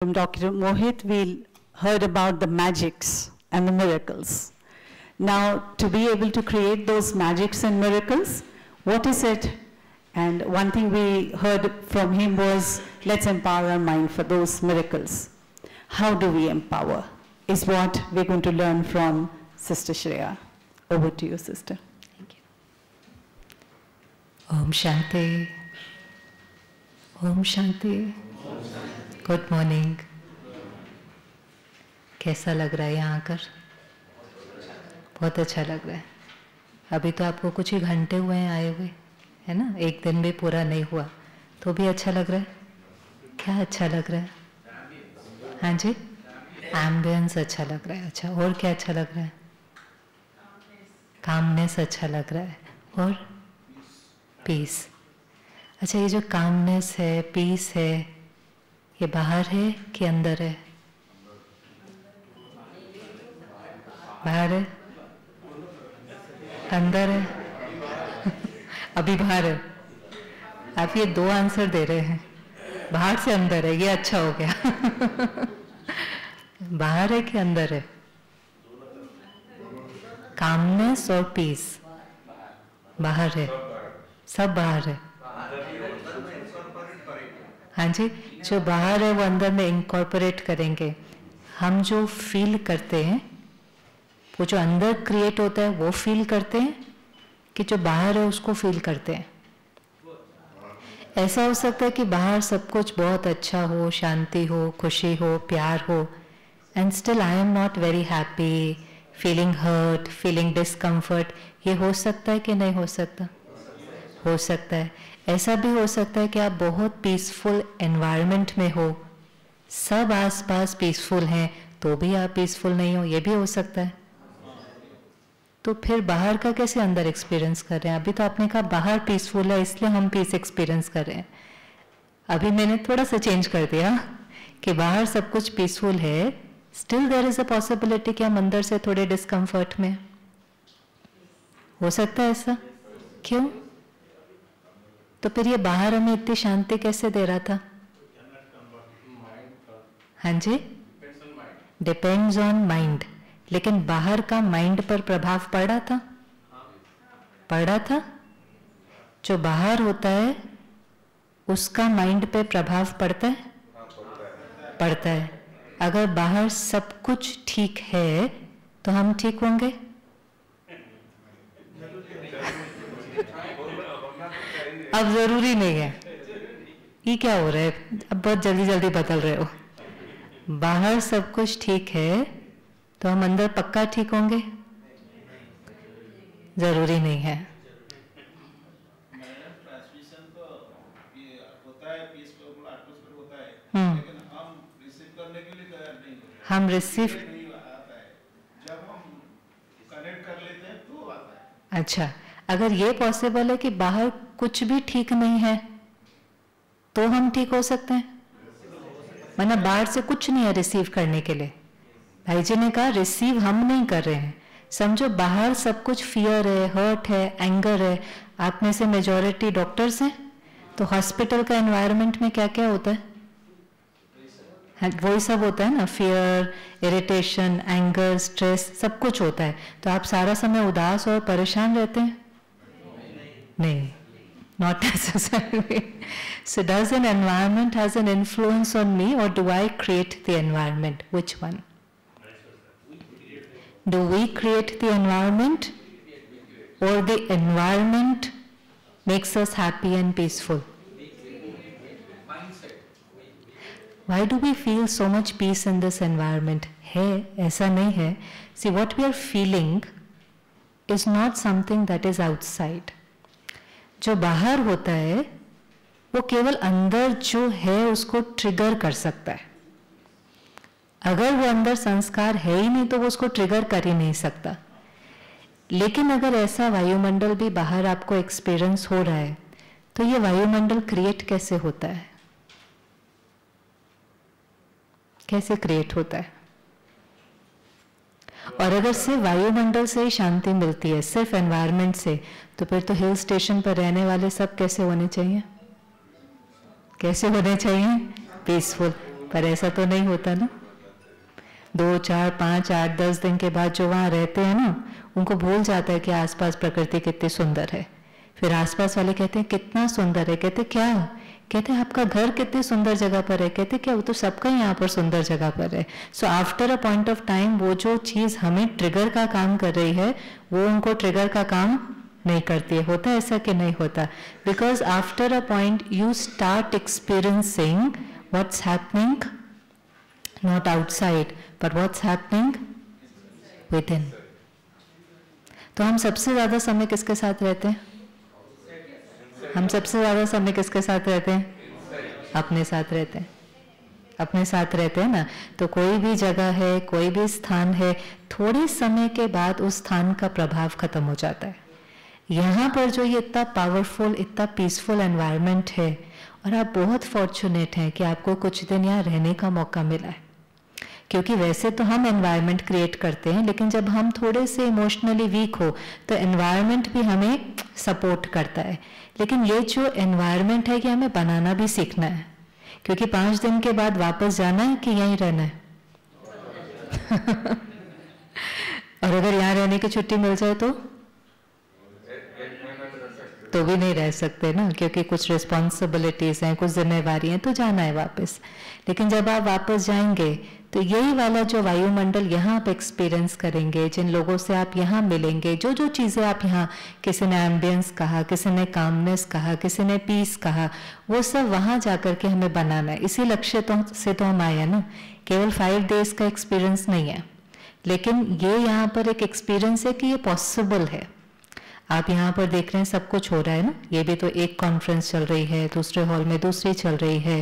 From Dr. Mohit, we heard about the magics and the miracles. Now, to be able to create those magics and miracles, what is it? And one thing we heard from him was, let's empower our mind for those miracles. How do we empower? Is what we're going to learn from Sister Shreya. Over to you, Sister. Thank you. Om Shanti. Om Shanti. Good morning. कैसा लग रहा है यहाँ आकर? बहुत अच्छा लग रहा है। अभी तो आपको कुछ ही घंटे हुए हैं आए हुए, है ना? एक दिन भी पूरा नहीं हुआ तो भी अच्छा लग रहा है। क्या अच्छा लग रहा है? हाँ जी, एम्बियंस अच्छा लग रहा है। अच्छा, और क्या अच्छा लग रहा है? कामनेस अच्छा लग रहा है, और पीस। अच्छा, ये जो कामनेस है, पीस है, ये बाहर है कि अंदर है? बाहर है? अंदर है? अभी बाहर है। आप ये दो आंसर दे रहे हैं, बाहर से अंदर है, ये अच्छा हो गया। बाहर है कि अंदर है? कामनेस और पीस बाहर है, सब बाहर है। हाँ जी, जो बाहर है वो अंदर में इंकॉर्पोरेट करेंगे। हम जो फील करते हैं, वो जो अंदर क्रिएट होता है वो फील करते हैं कि जो बाहर है उसको फील करते हैं। ऐसा हो सकता है कि बाहर सब कुछ बहुत अच्छा हो, शांति हो, खुशी हो, प्यार हो, and still I am not very happy, feeling hurt, feeling discomfort. ये हो सकता है कि नहीं हो सकता? हो सकता है। ऐसा भी हो सकता है कि आप बहुत पीसफुल एनवायरनमेंट में हो, सब आसपास पीसफुल हैं, तो भी आप पीसफुल नहीं हो, ये भी हो सकता है। तो फिर बाहर का कैसे अंदर एक्सपीरियंस कर रहे हैं? अभी तो आपने कहा बाहर पीसफुल है इसलिए हम पीस एक्सपीरियंस कर रहे हैं। अभी मैंने थोड़ा सा चेंज कर दिया कि बाहर सब कुछ पीसफुल है, still there is a possibility कि हम अंदर से थोड़े डिस्कम्फर्ट में। हो सकता है ऐसा? क्यों? तो फिर ये बाहर हमें इतनी शांति कैसे दे रहा था? हाँ जी, डिपेंड्स ऑन माइंड। लेकिन बाहर का माइंड पर प्रभाव पड़ रहा था? पड़ रहा था। जो बाहर होता है उसका माइंड पे प्रभाव पड़ता है? पड़ता है। अगर बाहर सब कुछ ठीक है तो हम ठीक होंगे? अब जरूरी नहीं है। ये क्या हो रहा है? अब बहुत जल्दी जल्दी बदल रहे हो। बाहर सब कुछ ठीक है तो हम अंदर पक्का ठीक होंगे? जरूरी नहीं है। हम रिसीव अच्छा, अगर ये पॉसिबल है कि बाहर कुछ भी ठीक नहीं है तो हम ठीक हो सकते हैं? मतलब बाहर से कुछ नहीं है रिसीव करने के लिए। भाई जी ने कहा रिसीव हम नहीं कर रहे हैं। समझो बाहर सब कुछ फियर है, हर्ट है, एंगर है। आप में से मेजॉरिटी डॉक्टर्स हैं, तो हॉस्पिटल का एनवायरनमेंट में क्या क्या होता है? वही सब होता है ना, फियर, इरिटेशन, एंगर, स्ट्रेस, सब कुछ होता है। तो आप सारा समय उदास और परेशान रहते हैं? नहीं, not necessarily. So does an environment has an influence on me, or do I create the environment? Which one? Do we create the environment, or the environment makes us happy and peaceful? Why do we feel so much peace in this environment? है, ऐसा नहीं है. See, what we are feeling is not something that is outside. जो बाहर होता है वो केवल अंदर जो है उसको ट्रिगर कर सकता है। अगर वो अंदर संस्कार है ही नहीं तो वो उसको ट्रिगर कर ही नहीं सकता। लेकिन अगर ऐसा वायुमंडल भी बाहर आपको एक्सपीरियंस हो रहा है तो ये वायुमंडल क्रिएट कैसे होता है? कैसे क्रिएट होता है? और अगर सिर्फ वायुमंडल से ही शांति मिलती है, सिर्फ एनवायरनमेंट से, तो फिर तो हिल स्टेशन पर रहने वाले सब कैसे होने चाहिए? कैसे होने चाहिए? पीसफुल। पर ऐसा तो नहीं होता ना। 2, 4, 5, 8, 10 दिन के बाद जो वहाँ रहते हैं ना, उनको भूल जाता है कि आसपास प्रकृति कितनी सुंदर है। फिर आसपास वाले कहते हैं कितना सुंदर है, कहते क्या, कहते हैं आपका घर कितनी सुंदर जगह पर है, कहते क्या वो तो सबका यहाँ पर सुंदर जगह पर है। So after a point of time वो जो चीज़ हमें ट्रिगर का काम कर रही है वो उनको ट्रिगर का काम नहीं करती है। होता है ऐसा कि नहीं होता? Because after a point you start experiencing what's happening not outside but what's happening within. तो हम सबसे ज्यादा समय किसके साथ रहते हैं? हम सबसे ज्यादा समय किसके साथ रहते हैं? अपने साथ रहते हैं, अपने साथ रहते हैं ना। तो कोई भी जगह है, कोई भी स्थान है, थोड़े समय के बाद उस स्थान का प्रभाव खत्म हो जाता है। यहाँ पर जो ये इतना पावरफुल, इतना पीसफुल एनवायरनमेंट है, और आप बहुत फॉर्चुनेट हैं कि आपको कुछ दिन यहाँ रहने का मौका मिला है। क्योंकि वैसे तो हम एनवायरनमेंट क्रिएट करते हैं, लेकिन जब हम थोड़े से इमोशनली वीक हो तो एनवायरनमेंट भी हमें सपोर्ट करता है। लेकिन ये जो एनवायरनमेंट है ये हमें बनाना भी सीखना है, क्योंकि 5 दिन के बाद वापस जाना है कि यहीं रहना है। और अगर यहाँ रहने की छुट्टी मिल जाए तो भी नहीं रह सकते ना, क्योंकि कुछ रिस्पॉन्सिबिलिटीज हैं, कुछ जिम्मेवारी हैं, तो जाना है वापस। लेकिन जब आप वापस जाएंगे तो यही वाला जो वायुमंडल यहाँ आप एक्सपीरियंस करेंगे, जिन लोगों से आप यहाँ मिलेंगे, जो जो चीज़ें आप यहाँ, किसी ने एम्बियंस कहा, किसी ने कामनेस कहा, किसी ने पीस कहा, वो सब वहाँ जाकर के हमें बनाना है। इसी लक्ष्य से तो हम आए हैं ना। केवल 5 डेज का एक्सपीरियंस नहीं है, लेकिन ये यहाँ पर एक एक्सपीरियंस है कि ये पॉसिबल है। आप यहाँ पर देख रहे हैं सब कुछ हो रहा है ना। ये भी तो एक कॉन्फ्रेंस चल रही है, दूसरे हॉल में दूसरी चल रही है।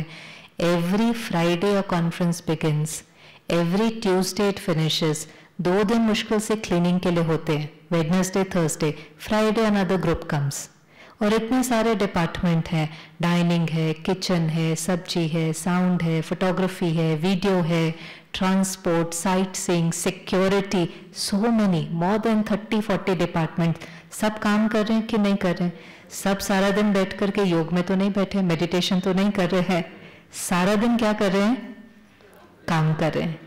Every Friday a conference begins, every Tuesday it finishes. 2 दिन मुश्किल से क्लीनिंग के लिए होते हैं, Wednesday, Thursday, Friday another group comes. और इतने सारे डिपार्टमेंट हैं, डाइनिंग है, किचन है, सब्जी है, साउंड है, फोटोग्राफी है, वीडियो है, transport, sight seeing, security, so many, more than 30-40 department. सब काम कर रहे हैं कि नहीं कर रहे हैं? सब सारा दिन बैठ करके योग में तो नहीं बैठे, मेडिटेशन तो नहीं कर रहे हैं। सारा दिन क्या कर रहे हैं? काम कर रहे हैं,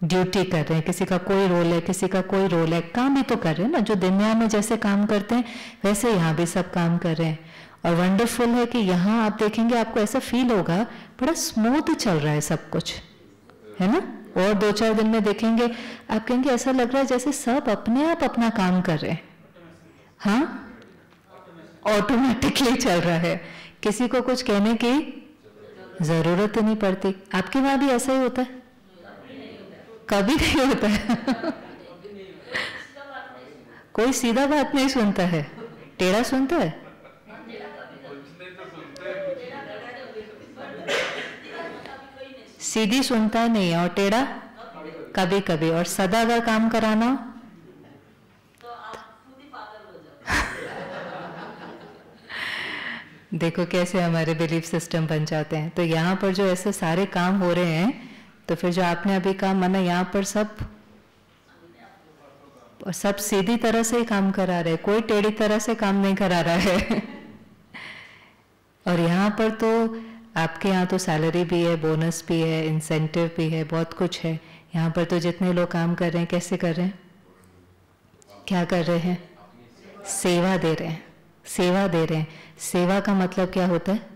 ड्यूटी कर रहे हैं। किसी का कोई रोल है, किसी का कोई रोल है, काम ही तो कर रहे हैं ना। जो दुनिया में जैसे काम करते हैं वैसे यहाँ भी सब काम कर रहे हैं। और वंडरफुल है कि यहाँ आप देखेंगे, आपको ऐसा फील होगा बड़ा स्मूथ चल रहा है सब कुछ, है ना। और 2-4 दिन में देखेंगे, आप कहेंगे ऐसा लग रहा है जैसे सब अपने आप अपना काम कर रहे हैं। हाँ, ऑटोमेटिकली चल रहा है, किसी को कुछ कहने की जरूरत ही नहीं पड़ती। आपके वहां भी ऐसा ही होता है? कभी नहीं होता है। कोई सीधा बात नहीं सुनता है, टेढ़ा सुनता है। सीधी सुनता नहीं है, और टेढ़ा कभी कभी। और सदा अगर काम कराना देखो कैसे हमारे बिलीफ सिस्टम बन जाते हैं। तो यहाँ पर जो ऐसे सारे काम हो रहे हैं, तो फिर जो आपने अभी कहा, माना यहाँ पर सब सीधी तरह से ही काम करा रहे, कोई टेढ़ी तरह से काम नहीं करा रहा है। और यहाँ पर तो आपके यहाँ तो सैलरी भी है, बोनस भी है, इंसेंटिव भी है, बहुत कुछ है। यहाँ पर तो जितने लोग काम कर रहे हैं, कैसे कर रहे हैं? क्या कर रहे हैं? सेवा दे रहे हैं, सेवा दे रहे हैं। सेवा का मतलब क्या होता है?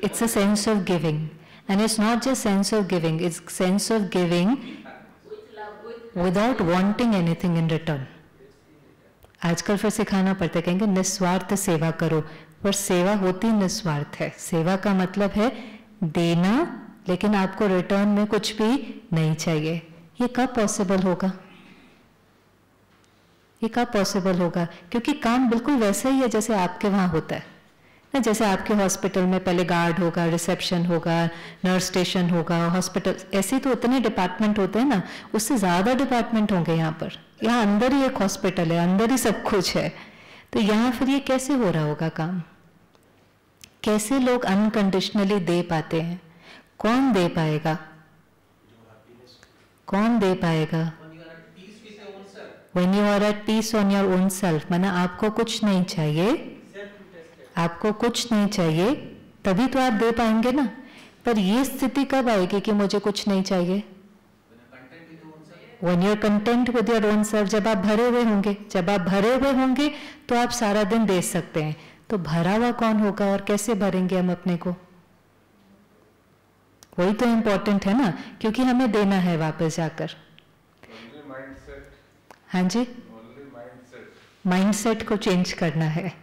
It's a sense of giving, and it's not just sense of giving, it's sense of giving without wanting anything in return. आजकल फिर सिखाना पड़ता है, कहेंगे निस्वार्थ सेवा करो, पर सेवा होती निस्वार्थ है। सेवा का मतलब है देना, लेकिन आपको रिटर्न में कुछ भी नहीं चाहिए। ये कब पॉसिबल होगा? ये कब पॉसिबल होगा? क्योंकि काम बिल्कुल वैसा ही है जैसे आपके वहाँ होता है ना। जैसे आपके हॉस्पिटल में पहले गार्ड होगा, रिसेप्शन होगा, नर्स स्टेशन होगा, हॉस्पिटल, ऐसे तो इतने डिपार्टमेंट होते हैं ना, उससे ज़्यादा डिपार्टमेंट होंगे यहाँ पर। यहाँ अंदर ही एक हॉस्पिटल है, अंदर ही सब कुछ है। तो यहाँ फिर ये कैसे हो रहा होगा काम? कैसे लोग अनकंडीशनली दे पाते हैं? कौन दे पाएगा? कौन दे पाएगा? When you are at peace on your own self, माना आपको कुछ नहीं चाहिए, आपको कुछ नहीं चाहिए, तभी तो आप दे पाएंगे ना। पर ये स्थिति कब आएगी कि मुझे कुछ नहीं चाहिए? When you're content with your own self, जब आप भरे हुए होंगे, जब आप भरे हुए होंगे तो आप सारा दिन दे सकते हैं। तो भरा हुआ कौन होगा और कैसे भरेंगे हम अपने को? वही तो इम्पोर्टेंट है ना, क्योंकि हमें देना है वापस जाकर। हाँ जी, माइंडसेट को चेंज करना है,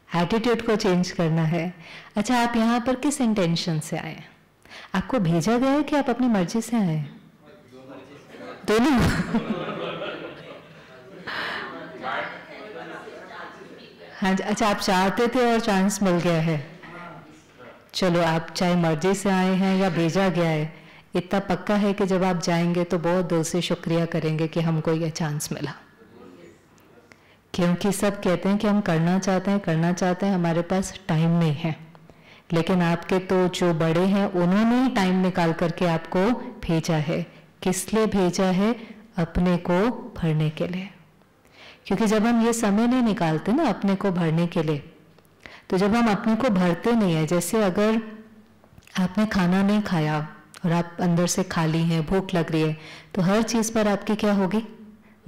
एटीट्यूड को चेंज करना है। अच्छा, आप यहाँ पर किस इंटेंशन से आए? आपको भेजा गया है कि आप अपनी मर्जी से आए? दोनों। हाँ जी, अच्छा, आप चाहते थे और चांस मिल गया है। चलो, आप चाहे मर्जी से आए हैं या भेजा गया है, इतना पक्का है कि जब आप जाएंगे तो बहुत दिल से शुक्रिया करेंगे कि हमको ये चांस मिला। क्योंकि सब कहते हैं कि हम करना चाहते हैं, हमारे पास टाइम नहीं है। लेकिन आपके तो जो बड़े हैं उन्होंने ही टाइम निकाल करके आपको भेजा है। किस लिए भेजा है? अपने को भरने के लिए। क्योंकि जब हम ये समय नहीं निकालते ना अपने को भरने के लिए, तो जब हम अपने को भरते नहीं है, जैसे अगर आपने खाना नहीं खाया और आप अंदर से खाली हैं, भूख लग रही है, तो हर चीज़ पर आपकी क्या होगी?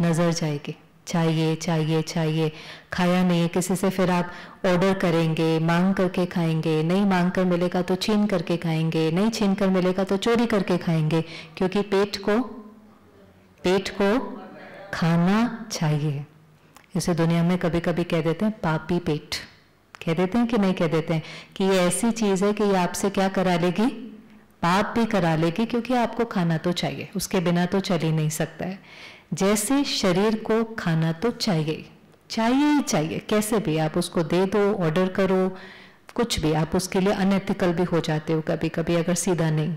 नज़र जाएगी, चाहिए चाहिए चाहिए। खाया नहीं है किसी से, फिर आप ऑर्डर करेंगे, मांग करके खाएंगे, नहीं मांग कर मिलेगा तो छीन करके खाएंगे, नहीं छीन कर मिलेगा तो चोरी करके खाएंगे, क्योंकि पेट को खाना चाहिए। इसे दुनिया में कभी कभी कह देते हैं पापी पेट, कह देते हैं कि नहीं कह देते हैं कि ये ऐसी चीज़ है कि ये आपसे क्या करा लेगी? पाप भी करा लेगी, क्योंकि आपको खाना तो चाहिए, उसके बिना तो चल ही नहीं सकता है। जैसे शरीर को खाना तो चाहिए, चाहिए ही चाहिए, कैसे भी आप उसको दे दो, ऑर्डर करो, कुछ भी, आप उसके लिए अनएथिकल भी हो जाते हो कभी कभी अगर सीधा नहीं।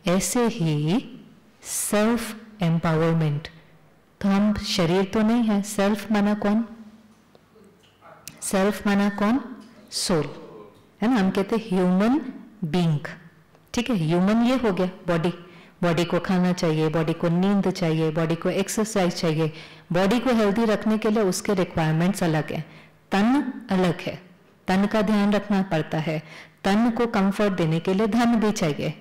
ऐसे ही सेल्फ एम्पावरमेंट, तो हम शरीर तो नहीं है, सेल्फ माना कौन? सेल्फ माना कौन? सोल, है ना। हम कहते हैं ह्यूमन बीइंग, ठीक है। ह्यूमन ये हो गया बॉडी, बॉडी को खाना चाहिए, बॉडी को नींद चाहिए, बॉडी को एक्सरसाइज चाहिए। बॉडी को हेल्दी रखने के लिए उसके रिक्वायरमेंट्स अलग हैं, तन अलग है, तन का ध्यान रखना पड़ता है। तन को कंफर्ट देने के लिए धन भी चाहिए,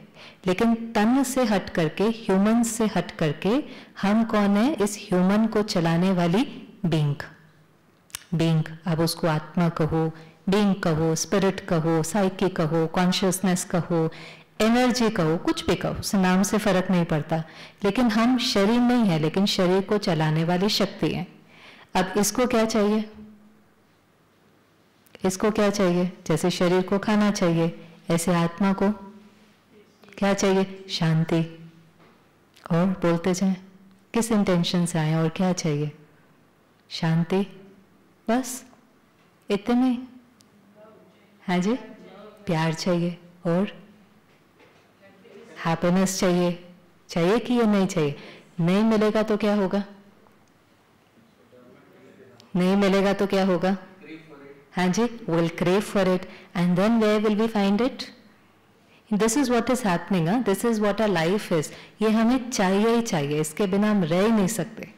लेकिन तन से हट करके, ह्यूमन से हट करके हम कौन है? इस ह्यूमन को चलाने वाली बीइंग, अब उसको आत्मा कहो, बीइंग कहो, स्पिरिट कहो, साइकी कहो, कॉन्शियसनेस कहो, एनर्जी कहो, कुछ भी कहो, उस नाम से फर्क नहीं पड़ता। लेकिन हम शरीर नहीं है, लेकिन शरीर को चलाने वाली शक्ति है। अब इसको क्या चाहिए? इसको क्या चाहिए? जैसे शरीर को खाना चाहिए, ऐसे आत्मा को क्या चाहिए? शांति। और बोलते जाएं, किस इंटेंशन से आए और क्या चाहिए? शांति, बस इतने ही। हाँ जी, प्यार चाहिए और हैप्पीनेस चाहिए। चाहिए कि ये नहीं चाहिए? नहीं मिलेगा तो क्या होगा? नहीं मिलेगा तो क्या होगा? हाँ जी, we'll crave for it, and then where will we find it? This is what is happening, this is what our life is. ये हमें चाहिए ही चाहिए, इसके बिना हम रह ही नहीं सकते।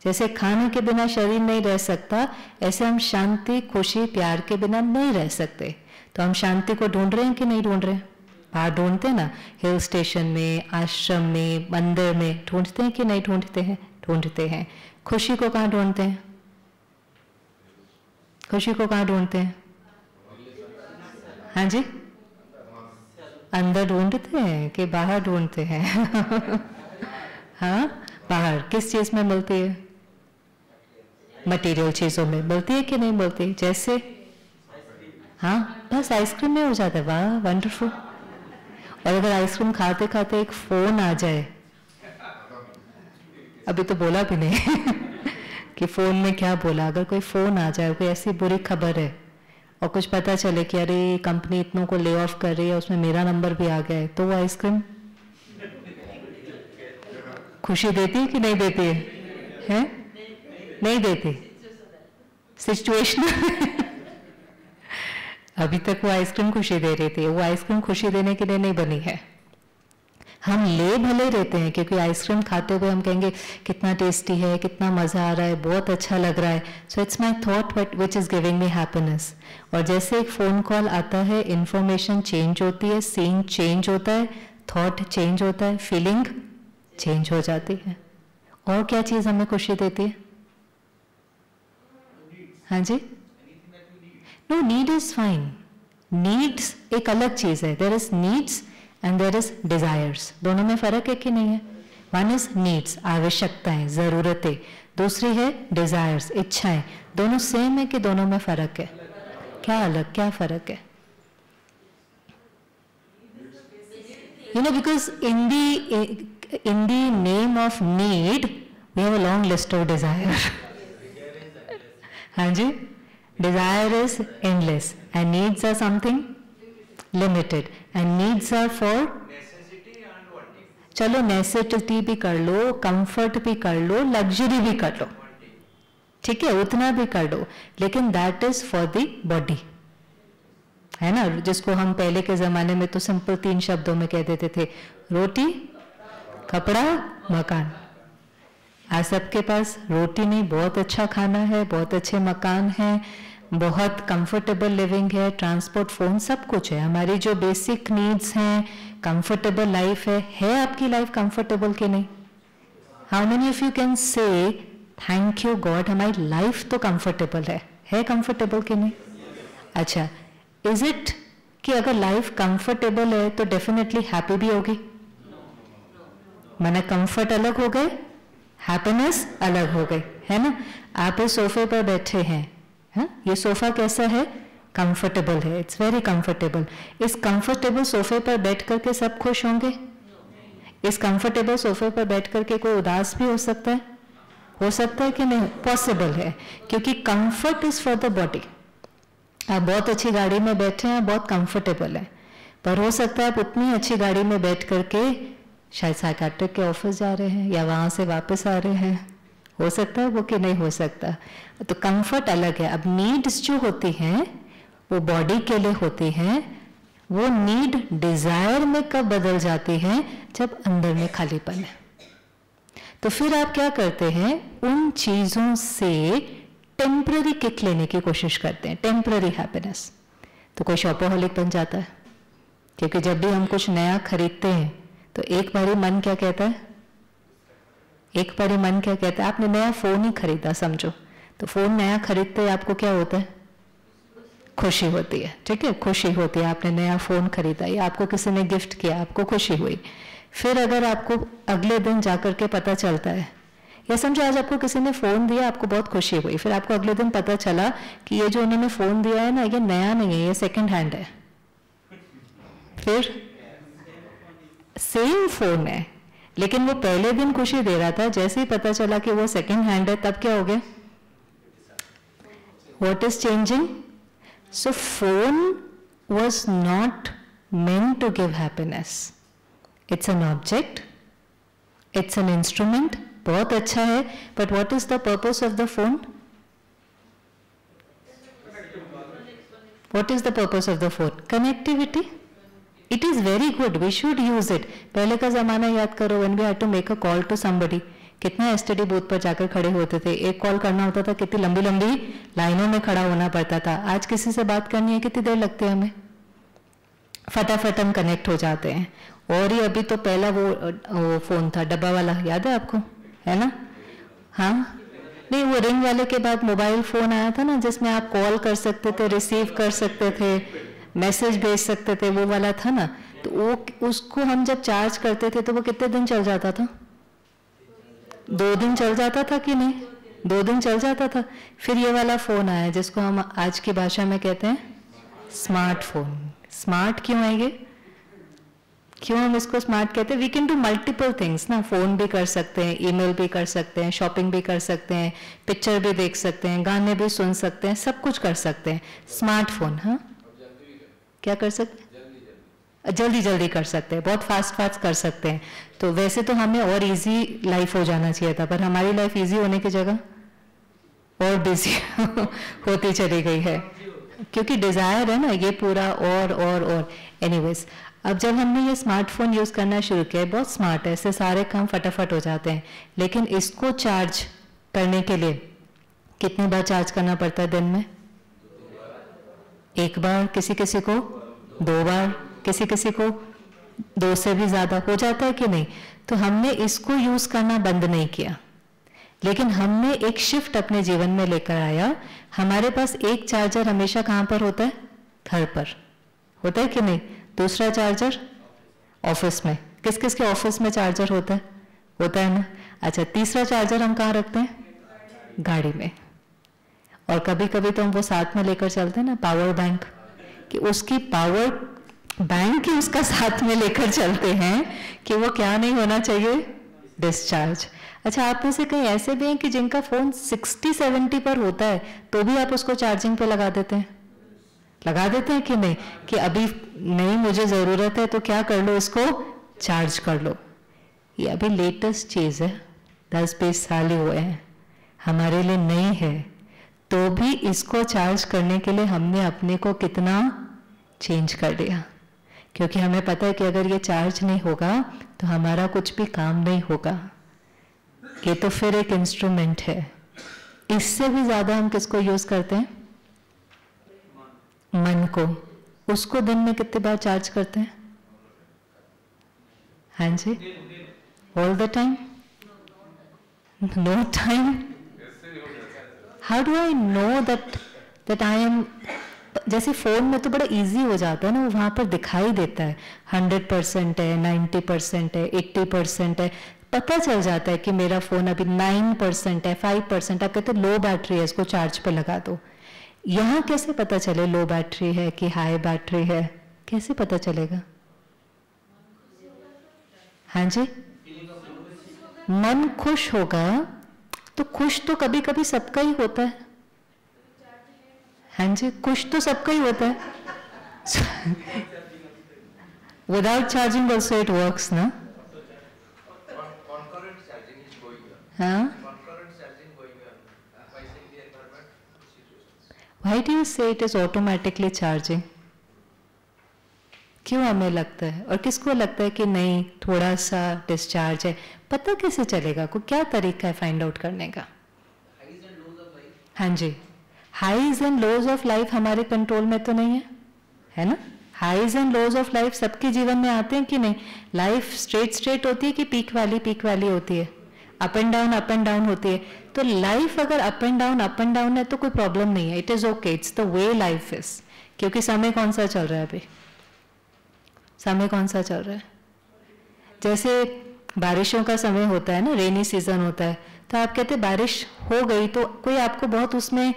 जैसे खाने के बिना शरीर नहीं रह सकता, ऐसे हम शांति, खुशी, प्यार के बिना नहीं रह सकते। तो हम शांति को ढूंढ रहे हैं कि नहीं ढूंढ रहे हैं? बाहर ढूंढते हैं ना, हिल स्टेशन में, आश्रम में, मंदिर में, ढूंढते हैं कि नहीं ढूंढते हैं? ढूंढते हैं। खुशी को कहाँ ढूंढते हैं? खुशी को कहाँ ढूंढते हैं? हाँ जी, अंदर ढूंढते हैं कि बाहर ढूंढते हैं? हाँ, बाहर किस चीज में मिलती है? मटेरियल चीजों में मिलती है कि नहीं मिलती? जैसे हाँ, बस आइसक्रीम में हो जाता है। वाह, वंडरफुल। और अगर आइसक्रीम खाते खाते एक फोन आ जाए, अभी तो बोला भी नहीं कि फोन में क्या बोला, अगर कोई फोन आ जाए, कोई ऐसी बुरी खबर है और कुछ पता चले कि अरे कंपनी इतनों को ले ऑफ कर रही है, उसमें मेरा नंबर भी आ गया है, तो वो आइसक्रीम खुशी देती है कि नहीं देती है? नहीं देती, सिचुएशनल। अभी तक वो आइसक्रीम खुशी दे रही थी, वो आइसक्रीम खुशी देने के लिए नहीं बनी है। हम ले भले रहते हैं, क्योंकि आइसक्रीम खाते हुए हम कहेंगे कितना टेस्टी है, कितना मज़ा आ रहा है, बहुत अच्छा लग रहा है, so it's my thought which is giving me happiness. और जैसे एक फ़ोन कॉल आता है, इन्फॉर्मेशन चेंज होती है, सीन चेंज होता है, थॉट चेंज होता है, फीलिंग चेंज हो जाती है। और क्या चीज़ हमें खुशी देती है? हाँ जी, no, need is fine. Needs एक अलग चीज़ है, there is needs and there is desires. दोनों में फर्क है कि नहीं है? वन इज नीड्स, आवश्यकताएं, ज़रूरतें, दूसरी है डिजायर्स, इच्छाएं। दोनों सेम है कि दोनों में फर्क है? क्या अलग, क्या फर्क है? You know, because in the name of need, we have a long list of desire. हाँ जी, desire is endless and needs are something limited and needs are for चलो नेसेसिटी भी कर लो, कंफर्ट भी कर लो, लग्जरी भी कर लो, ठीक है, उतना भी कर लो, लेकिन that is for the body, है ना, जिसको हम पहले के जमाने में तो सिंपल 3 शब्दों में कह देते थे, रोटी, कपड़ा, मकान। आज सबके पास रोटी नहीं, बहुत अच्छा खाना है, बहुत अच्छे मकान है, बहुत कंफर्टेबल लिविंग है, ट्रांसपोर्ट, फोन, सब कुछ है। हमारी जो बेसिक नीड्स हैं, कंफर्टेबल लाइफ है आपकी लाइफ कंफर्टेबल कि नहीं? How many of you can say thank you God हमारी लाइफ तो कंफर्टेबल है कंफर्टेबल कि नहीं? अच्छा, इज इट कि अगर लाइफ कंफर्टेबल है तो डेफिनेटली हैप्पी भी होगी? माना कंफर्ट अलग हो गए, हैप्पीनेस अलग हो गई, है ना। आप इस सोफे पर बैठे हैं, हाँ, ये सोफा कैसा है? कंफर्टेबल है, इट्स वेरी कंफर्टेबल। इस कंफर्टेबल सोफे पर बैठ करके सब खुश होंगे? इस कंफर्टेबल सोफे पर बैठ करके कोई उदास भी हो सकता है? हो सकता है कि नहीं? पॉसिबल है, क्योंकि comfort is for the body. आप बहुत अच्छी गाड़ी में बैठे हैं, बहुत कंफर्टेबल है, पर हो सकता है आप उतनी अच्छी गाड़ी में बैठ करके शायद साइकियाट्रिक के ऑफिस जा रहे हैं या वहां से वापस आ रहे हैं, हो सकता है वो कि नहीं हो सकता। तो कंफर्ट अलग है। अब नीड्स जो होती हैं वो बॉडी के लिए होती हैं, वो नीड डिजायर में कब बदल जाती है? जब अंदर में खालीपन है। तो फिर आप क्या करते हैं? उन चीजों से टेम्पररी किक लेने की कोशिश करते हैं, टेम्पररी हैप्पीनेस। तो कोई शॉपोहॉलिक बन जाता है, क्योंकि जब भी हम कुछ नया खरीदते हैं तो एक बारी मन क्या कहता है? एक बारी मन क्या कहता है? आपने नया फोन ही खरीदा समझो, तो फोन नया खरीदते आपको क्या होता है? खुशी होती है, ठीक है, खुशी होती है। आपने नया फोन खरीदा या आपको किसी ने गिफ्ट किया, आपको खुशी हुई। फिर अगर आपको अगले दिन जाकर के पता चलता है, या समझो आज आपको किसी ने फोन दिया, आपको बहुत खुशी हुई, फिर आपको अगले दिन पता चला कि ये जो उन्होंने फोन दिया है ना, ये नया नहीं है, ये सेकंड हैंड है। फिर सेम फोन है, लेकिन वो पहले दिन खुशी दे रहा था, जैसे ही पता चला कि वो सेकंड हैंड है, तब क्या हो गया? What is changing? So phone was not meant to give happiness. It's an object. It's an instrument. बहुत अच्छा है, but what is the purpose of the phone? What is the purpose of the phone? Connectivity. It is very good. We should use it. पहले का जमाना याद करो, when we had to make a call to somebody, कितना STD booth पर जाकर खड़े होते थे। एक कॉल करना होता था, कितनी लंबी लंबी लाइनों में खड़ा होना पड़ता था। आज किसी से बात करनी है, कितनी देर लगती है हमें? फटाफट हम कनेक्ट हो जाते हैं। और ये अभी तो पहला वो फोन था डब्बा वाला, याद है आपको? है ना? हाँ, नहीं, वो रिंग वाले के बाद मोबाइल फोन आया था ना, जिसमें आप कॉल कर सकते थे, रिसीव कर सकते थे, मैसेज भेज सकते थे, वो वाला था ना। तो वो उसको हम जब चार्ज करते थे तो वो कितने दिन चल जाता था? 2 दिन चल जाता था कि नहीं? 2 दिन चल जाता था। फिर ये वाला फोन आया जिसको हम आज की भाषा में कहते हैं स्मार्टफोन। स्मार्ट क्यों है ये? क्यों हम इसको स्मार्ट कहते हैं? We can do multiple things ना। फोन भी कर सकते हैं, ईमेल भी कर सकते हैं, शॉपिंग भी कर सकते हैं, पिक्चर भी देख सकते हैं, गाने भी सुन सकते हैं, सब कुछ कर सकते हैं। स्मार्टफोन, हाँ, क्या कर सकते हैं? जल्दी जल्दी कर सकते हैं, बहुत फास्ट फास्ट कर सकते हैं। तो वैसे तो हमें और इजी लाइफ हो जाना चाहिए था, पर हमारी लाइफ इजी होने की जगह और बिजी होती चली गई है, क्योंकि डिजायर है ना ये पूरा और एनीवेज। अब जब हमने ये स्मार्टफोन यूज़ करना शुरू किया, बहुत स्मार्ट है, इससे सारे काम फटाफट हो जाते हैं, लेकिन इसको चार्ज करने के लिए कितनी बार चार्ज करना पड़ता है दिन में? एक बार, किसी किसी को 2 बार, किसी किसी को 2 से भी ज़्यादा हो जाता है कि नहीं? तो हमने इसको यूज़ करना बंद नहीं किया, लेकिन हमने एक शिफ्ट अपने जीवन में लेकर आया। हमारे पास एक चार्जर हमेशा कहाँ पर होता है? घर पर होता है कि नहीं? दूसरा चार्जर ऑफिस में। किस किस के ऑफिस में चार्जर होता है? होता है ना। अच्छा, तीसरा चार्जर हम कहाँ रखते हैं? गाड़ी में। और कभी कभी तो हम वो साथ में लेकर चलते हैं ना, पावर बैंक, कि उसकी पावर बैंक ही उसका साथ में लेकर चलते हैं कि वो क्या नहीं होना चाहिए? डिस्चार्ज। अच्छा, आप में से कई ऐसे भी हैं कि जिनका फोन 60-70 पर होता है तो भी आप उसको चार्जिंग पे लगा देते हैं? लगा देते हैं कि नहीं? कि अभी नहीं, मुझे ज़रूरत है तो क्या कर लो, इसको चार्ज कर लो। ये अभी लेटेस्ट चीज़ है, 10-20 साल ही हुए हैं, हमारे लिए नई है, तो भी इसको चार्ज करने के लिए हमने अपने को कितना चेंज कर दिया, क्योंकि हमें पता है कि अगर ये चार्ज नहीं होगा तो हमारा कुछ भी काम नहीं होगा। ये तो फिर एक इंस्ट्रूमेंट है। इससे भी ज़्यादा हम किसको यूज़ करते हैं? मन को। उसको दिन में कितने बार चार्ज करते हैं? हाँ जी, all the time? No time? How do I know that I am? जैसे फोन में तो बड़ा इजी हो जाता है ना, वो वहां पर दिखाई देता है 100% है, 90% है, 80% है, पता चल जाता है कि मेरा फोन अभी 9% है, 5%। आप कहते लो बैटरी है, इसको चार्ज पे लगा दो। यहाँ कैसे पता चले लो बैटरी है कि हाई बैटरी है? कैसे पता चलेगा? हाँ जी, मन खुश होगा तो खुश तो कभी कभी सबका ही होता है। हाँ जी, खुश तो सबका ही होता है। Without charging also it works ना? हाँ, Why do you say it is automatically charging? क्यों हमें लगता है, और किसको लगता है कि नहीं थोड़ा सा डिस्चार्ज है? पता कैसे चलेगा? को क्या तरीका है फाइंड आउट करने का? हाँ जी, highs and lows of life हमारे कंट्रोल में तो नहीं है ना? Highs and lows of life सबके जीवन में आते हैं कि नहीं? लाइफ स्ट्रेट होती है कि पीक वाली होती है? अप एंड डाउन होती है। तो लाइफ अगर अप एंड डाउन है तो कोई प्रॉब्लम नहीं है, it is okay, it's the way life is. क्योंकि समय कौन सा चल रहा है अभी? समय कौन सा चल रहा है? जैसे बारिशों का समय होता है ना, रेनी सीजन होता है, तो आप कहते बारिश हो गई तो कोई आपको बहुत उसमें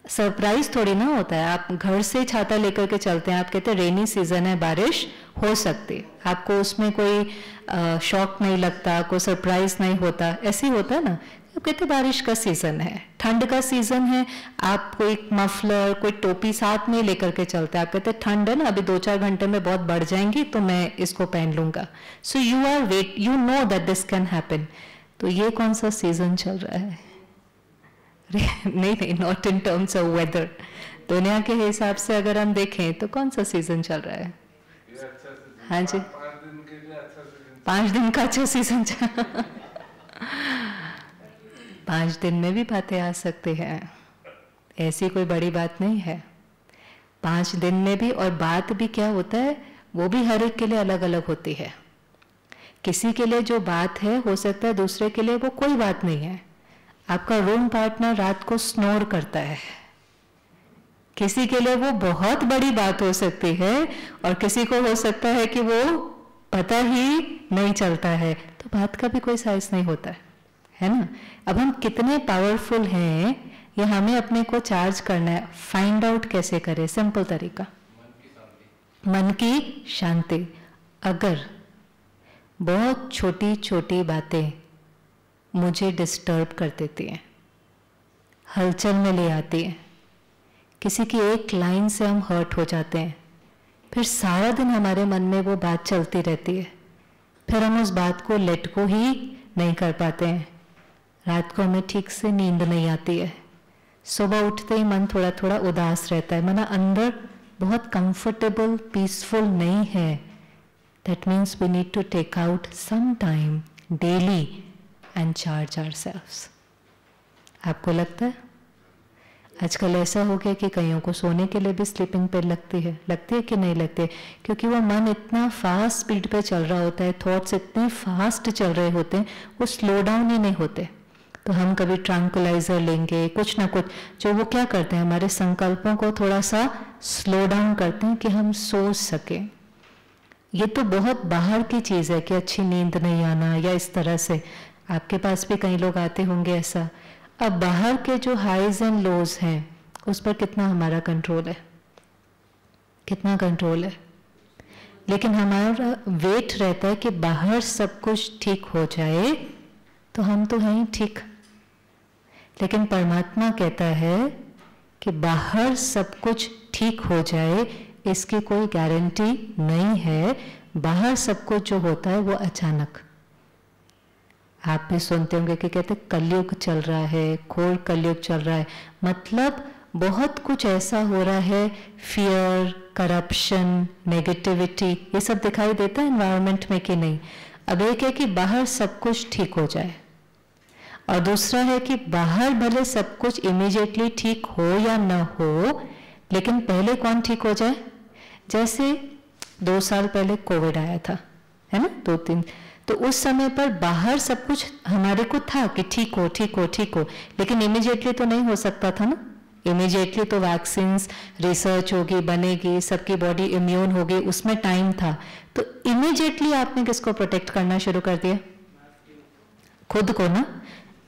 सरप्राइज थोड़ी ना होता है। आप घर से छाता लेकर के चलते हैं, आप कहते हैं रेनी सीजन है, बारिश हो सकती, आपको उसमें कोई शॉक नहीं लगता, कोई सरप्राइज नहीं होता, ऐसे ही होता है ना। आप कहते बारिश का सीजन है, ठंड का सीजन है, आप कोई मफलर कोई टोपी साथ में लेकर के चलते हैं, आप कहते ठंड है ना, अभी 2-4 घंटे में बहुत बढ़ जाएंगी तो मैं इसको पहन लूंगा। So you are wet, you know that this can happen. तो ये कौन सा सीजन चल रहा है? नहीं, not in terms of weather, दुनिया के हिसाब से अगर हम देखें तो कौन सा सीजन चल रहा है? हाँ जी, 5 दिन का अच्छा सीजन चल 5 दिन में भी बातें आ सकती हैं, ऐसी कोई बड़ी बात नहीं है। 5 दिन में भी, और बात भी क्या होता है वो भी हर एक के लिए अलग अलग होती है। किसी के लिए जो बात है हो सकता है दूसरे के लिए वो कोई बात नहीं है। आपका रूम पार्टनर रात को स्नोर करता है, किसी के लिए वो बहुत बड़ी बात हो सकती है, और किसी को हो सकता है कि वो पता ही नहीं चलता है। तो बात का भी कोई साइज नहीं होता है ना। अब हम कितने पावरफुल हैं ये हमें अपने को चार्ज करना है। फाइंड आउट कैसे करें? सिंपल तरीका, मन की शांति। अगर बहुत छोटी छोटी बातें मुझे डिस्टर्ब कर देती हैं, हलचल में ले आती हैं, किसी की एक लाइन से हम हर्ट हो जाते हैं, फिर सारा दिन हमारे मन में वो बात चलती रहती है, फिर हम उस बात को लेट को ही नहीं कर पाते हैं, रात को हमें ठीक से नींद नहीं आती है, सुबह उठते ही मन थोड़ा थोड़ा उदास रहता है, मन अंदर बहुत कंफर्टेबल पीसफुल नहीं है, That means we need to take out some time daily and charge ourselves. आपको लगता है? आजकल ऐसा हो गया कि कईयों को सोने के लिए भी स्लीपिंग पिल लगती है कि नहीं लगती है? क्योंकि वो मन इतना फास्ट स्पीड पे चल रहा होता है, थॉट्स इतने फास्ट चल रहे होते हैं, वो स्लो डाउन ही नहीं होते. तो हम कभी ट्रैंक्विलाइजर लेंगे, कुछ ना कुछ, जो वो क्या करते हैं, हमारे संकल्पों को थोड़ा सा स्लो डाउन करते हैं कि हम सोच सकें. ये तो बहुत बाहर की चीज़ है कि अच्छी नींद नहीं आना या इस तरह से. आपके पास भी कई लोग आते होंगे ऐसा. अब बाहर के जो हाइज एंड लोज हैं उस पर कितना हमारा कंट्रोल है, कितना कंट्रोल है. लेकिन हमारा वेट रहता है कि बाहर सब कुछ ठीक हो जाए तो हम तो हैं ही ठीक. लेकिन परमात्मा कहता है कि बाहर सब कुछ ठीक हो जाए इसकी कोई गारंटी नहीं है. बाहर सब कुछ जो होता है वो अचानक. आप भी सुनते होंगे कि कहते कलयुग चल रहा है, घोर कलयुग चल रहा है. मतलब बहुत कुछ ऐसा हो रहा है, फियर, करप्शन, नेगेटिविटी, ये सब दिखाई देता है एनवायरनमेंट में कि नहीं. अब एक है कि बाहर सब कुछ ठीक हो जाए, और दूसरा है कि बाहर भले सब कुछ इमीडिएटली ठीक हो या ना हो, लेकिन पहले कौन ठीक हो जाए. जैसे 2 साल पहले कोविड आया था, है ना, 2-3, तो उस समय पर बाहर सब कुछ हमारे को था कि ठीक हो ठीक हो ठीक हो, लेकिन इमीडिएटली तो नहीं हो सकता था ना. इमीडिएटली तो वैक्सीन्स रिसर्च होगी, बनेगी, सबकी बॉडी इम्यून होगी, उसमें टाइम था. तो इमीडिएटली आपने किसको प्रोटेक्ट करना शुरू कर दिया? खुद को ना.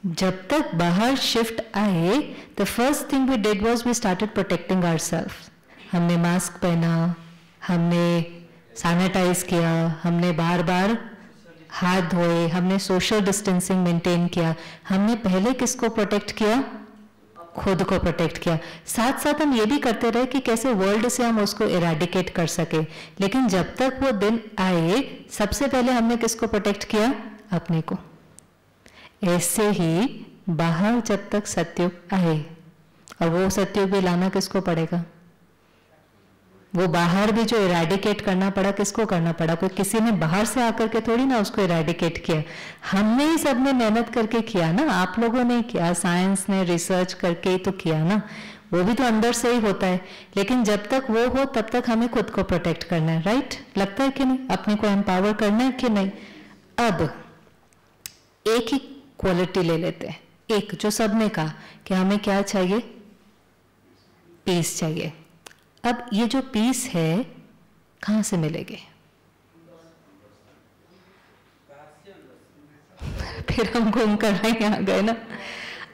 जब तक बाहर शिफ्ट आए, the first thing we did was we started protecting ourselves. हमने मास्क पहना, हमने सैनिटाइज किया, हमने बार बार हाथ धोए, हमने सोशल डिस्टेंसिंग मेंटेन किया. हमने पहले किसको प्रोटेक्ट किया? खुद को प्रोटेक्ट किया. साथ साथ हम ये भी करते रहे कि कैसे वर्ल्ड से हम उसको इरेडिकेट कर सके. लेकिन जब तक वो दिन आए, सबसे पहले हमने किसको प्रोटेक्ट किया? अपने को. ऐसे ही बाहर जब तक सत्युग आए, और वो सत्युग भी लाना किसको पड़ेगा? वो बाहर भी जो इरेडिकेट करना पड़ा, किसको करना पड़ा? कोई किसी ने बाहर से आकर के थोड़ी ना उसको इरेडिकेट किया. हमने ही सबने मेहनत करके किया ना. आप लोगों ने किया, साइंस ने रिसर्च करके ही तो किया ना. वो भी तो अंदर से ही होता है. लेकिन जब तक वो हो तब तक हमें खुद को प्रोटेक्ट करना है. राइट? लगता है कि नहीं? अपने को एम्पावर करना है कि नहीं? अब एक ही क्वालिटी ले लेते हैं, एक जो सबने कहा कि हमें क्या चाहिए? पीस चाहिए. अब ये जो पीस है कहां से मिलेगी? फिर हम घूम कर आ गए ना.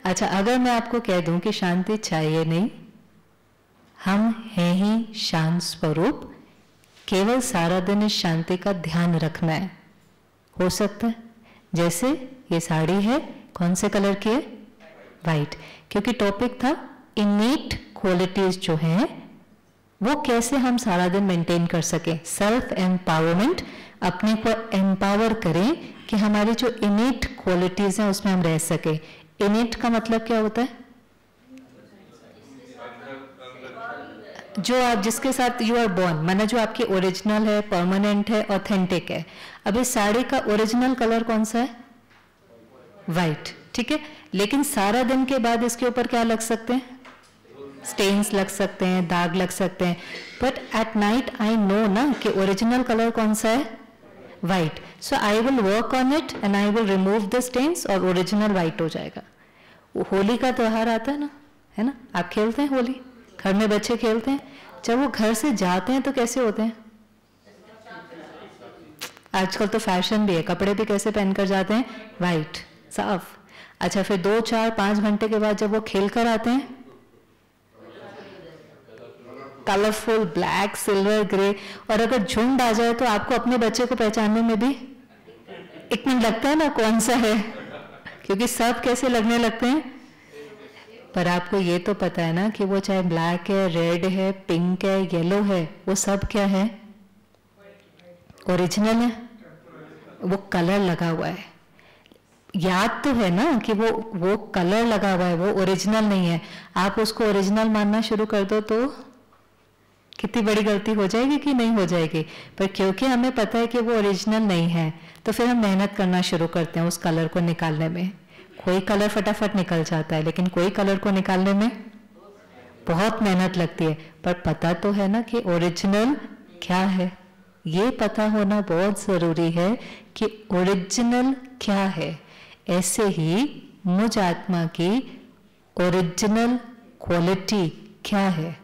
अच्छा, अगर मैं आपको कह दूं कि शांति चाहिए नहीं, हम हैं ही शांत स्वरूप, केवल सारा दिन इस शांति का ध्यान रखना है. हो सकता है? जैसे ये साड़ी है, कौन से कलर की है? वाइट. क्योंकि टॉपिक था इनेट क्वालिटीज जो हैं वो कैसे हम सारा दिन मेंटेन कर सके. सेल्फ एम्पावरमेंट, अपने को एम्पावर करें कि हमारी जो इनेट क्वालिटीज हैं उसमें हम रह सके. इनेट का मतलब क्या होता है? जो आप जिसके साथ यू आर बॉर्न, माना जो आपकी ओरिजिनल है, परमानेंट है, ऑथेंटिक है. अब इस साड़ी का ओरिजिनल कलर कौन सा है? वाइट. ठीक है, लेकिन सारा दिन के बाद इसके ऊपर क्या लग सकते हैं? स्टेन्स लग सकते हैं, दाग लग सकते हैं. But at night I know ना कि ओरिजिनल कलर कौन सा है? White. So I will work on it and I will remove the stains और ओरिजिनल वाइट हो जाएगा. होली का त्योहार आता है ना, है ना? आप खेलते हैं होली, घर में बच्चे खेलते हैं. जब वो घर से जाते हैं तो कैसे होते हैं? आजकल तो फैशन भी है, कपड़े भी कैसे पहनकर जाते हैं? वाइट, साफ. अच्छा, फिर 2, 4, 5 घंटे के बाद जब वो खेल कर आते हैं, कलरफुल ब्लैक, सिल्वर, ग्रे. और अगर झुंड आ जाए तो आपको अपने बच्चे को पहचानने में भी 1 मिनट लगता है ना कौन सा है, क्योंकि सब कैसे लगने लगते हैं. पर आपको ये तो पता है ना कि वो चाहे ब्लैक है, रेड है, पिंक है, येलो है, वो सब क्या है? ओरिजिनल है. वो कलर लगा हुआ है. याद तो है ना कि वो कलर लगा हुआ है, वो ओरिजिनल नहीं है. आप उसको ओरिजिनल मानना शुरू कर दो तो कितनी बड़ी गलती हो जाएगी कि नहीं हो जाएगी, पर क्योंकि हमें पता है कि वो ओरिजिनल नहीं है तो फिर हम मेहनत करना शुरू करते हैं उस कलर को निकालने में। कोई कलर फटाफट निकल जाता है, लेकिन कोई कलर को निकालने में बहुत मेहनत लगती है। पर पता तो है ना कि ओरिजिनल क्या है, ये पता होना बहुत ज़रूरी है कि ओरिजिनल क्या है। ऐसे ही मुझ आत्मा की ओरिजिनल क्वालिटी क्या है?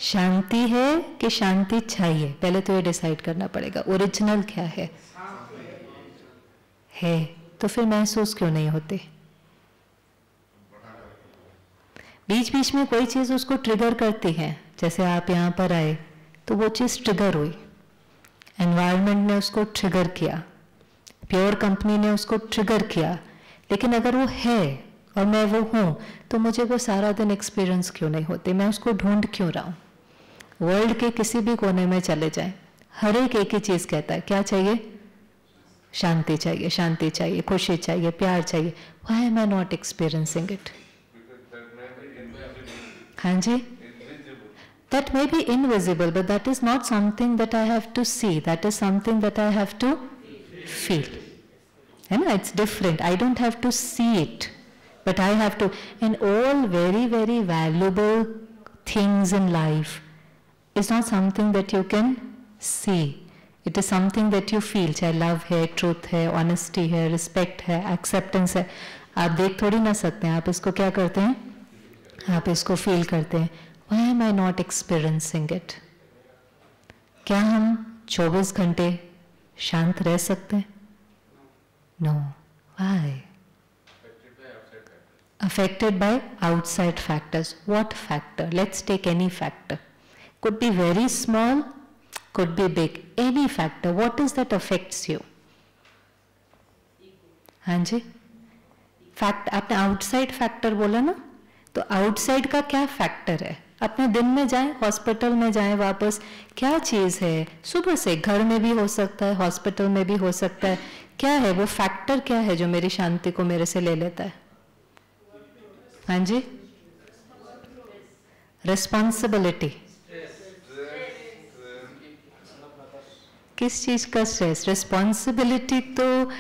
शांति है कि शांति चाहिए? पहले तो ये डिसाइड करना पड़ेगा ओरिजिनल क्या है। तो फिर महसूस क्यों नहीं होते? बीच बीच में कोई चीज़ उसको ट्रिगर करती है। जैसे आप यहाँ पर आए तो वो चीज़ ट्रिगर हुई, एनवायरनमेंट ने उसको ट्रिगर किया, प्योर कंपनी ने उसको ट्रिगर किया, लेकिन अगर वो है और मैं वो हूँ तो मुझे वो सारा दिन एक्सपीरियंस क्यों नहीं होते? मैं उसको ढूंढ क्यों रहा हूँ? वर्ल्ड के किसी भी कोने में चले जाएं, हर एक ही चीज़ कहता है क्या चाहिए? शांति चाहिए, शांति चाहिए, खुशी चाहिए, प्यार चाहिए। Why am I not experiencing it? हाँ जी, that may be invisible, but that is not something that I have to see. That is something that I have to feel. You know, it's different. I don't have to see it, but I have to. And all very, very valuable things in life is not something that you can see. It is something that you feel. चाहे love है, truth है, honesty है, respect है, acceptance है. आप देख थोड़ी ना सकते हैं, आप इसको क्या करते हैं? आप इसको फील करते हैं। Why am I not experiencing it? क्या हम 24 घंटे शांत रह सकते हैं? No. Why? Affected by outside factors. What factor? Let's take any factor. Could be very small, could be big. Any factor. What is that affects you? हाँ जी, fact आपने outside factor बोला ना, तो आउटसाइड का क्या फैक्टर है? अपने दिन में जाएं, हॉस्पिटल में जाएं, वापस क्या चीज़ है? सुबह से घर में भी हो सकता है, हॉस्पिटल में भी हो सकता है। क्या है वो फैक्टर? क्या है जो मेरी शांति को मेरे से ले लेता है? हाँ जी, रिस्पॉन्सिबिलिटी। किस चीज़ का स्ट्रेस? रिस्पॉन्सिबिलिटी तो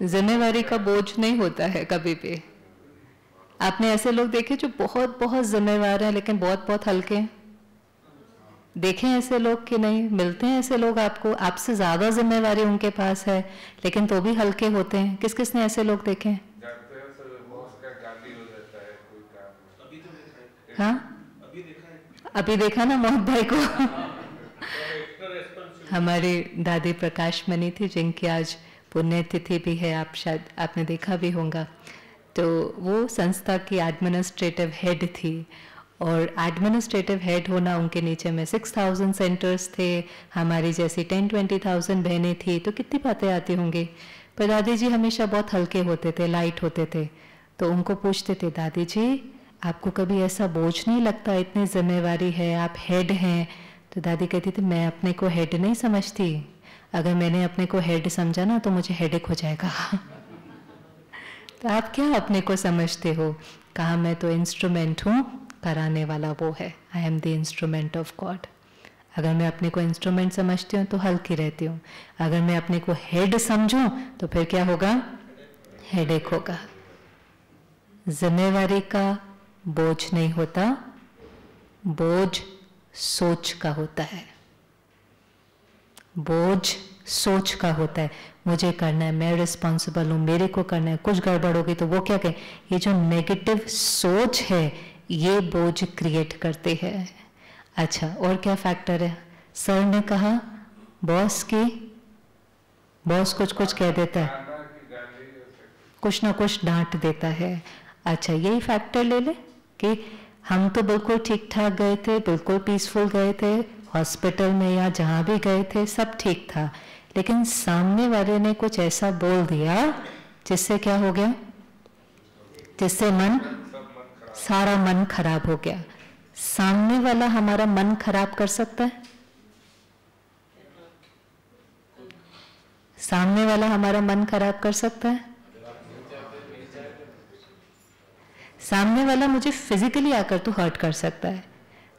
जिम्मेवारी का बोझ नहीं होता है कभी भी। आपने ऐसे लोग देखे जो बहुत बहुत जिम्मेवार हैं लेकिन बहुत बहुत हल्के हैं? देखे ऐसे लोग कि नहीं? मिलते हैं ऐसे लोग आपको, आपसे ज़्यादा जिम्मेवारी उनके पास है लेकिन तो भी हल्के होते हैं। किस किस ने ऐसे लोग देखे हैं? हाँ, अभी देखा ना मोहन भाई को। हमारी दादी प्रकाश मणि थी जिनकी आज पुण्यतिथि भी है, आप शायद आपने देखा भी होगा। तो वो संस्था की एडमिनिस्ट्रेटिव हेड थी और एडमिनिस्ट्रेटिव हेड होना, उनके नीचे में 6000 सेंटर्स थे, हमारी जैसी 10-20,000 बहनें थी, तो कितनी बातें आती होंगी। पर दादी जी हमेशा बहुत हल्के होते थे, लाइट होते थे। तो उनको पूछते थे, दादी जी आपको कभी ऐसा बोझ नहीं लगता? इतनी जिम्मेवारी है, आप हेड हैं। तो दादी कहती थी मैं अपने को हेड नहीं समझती, अगर मैंने अपने को हेड समझा ना तो मुझे हेडेक हो जाएगा। तो आप क्या अपने को समझते हो? कहा मैं तो इंस्ट्रूमेंट हूँ, कराने वाला वो है। I am the instrument of God. अगर मैं अपने को इंस्ट्रूमेंट समझती हूँ तो हल्की रहती हूँ, अगर मैं अपने को हेड समझूँ तो फिर क्या होगा? हेडेक होगा। जिम्मेवारी का बोझ नहीं होता, बोझ सोच का होता है। बोझ सोच का होता है, मुझे करना है, मैं रिस्पॉन्सिबल हूँ, मेरे को करना है, कुछ गड़बड़ होगी तो वो क्या कहे? ये जो नेगेटिव सोच है ये बोझ क्रिएट करते हैं। अच्छा, और क्या फैक्टर है? सर ने कहा बॉस कुछ कह देता है, कुछ ना कुछ डांट देता है। अच्छा, यही फैक्टर ले ले कि हम तो बिल्कुल ठीक ठाक गए थे, बिल्कुल पीसफुल गए थे, हॉस्पिटल में या जहाँ भी गए थे सब ठीक था, लेकिन सामने वाले ने कुछ ऐसा बोल दिया जिससे क्या हो गया? जिससे सारा मन खराब हो गया। सामने वाला हमारा मन खराब कर सकता है? सामने वाला हमारा मन खराब कर सकता है? सामने वाला मुझे फिजिकली आकर तो हर्ट कर सकता है,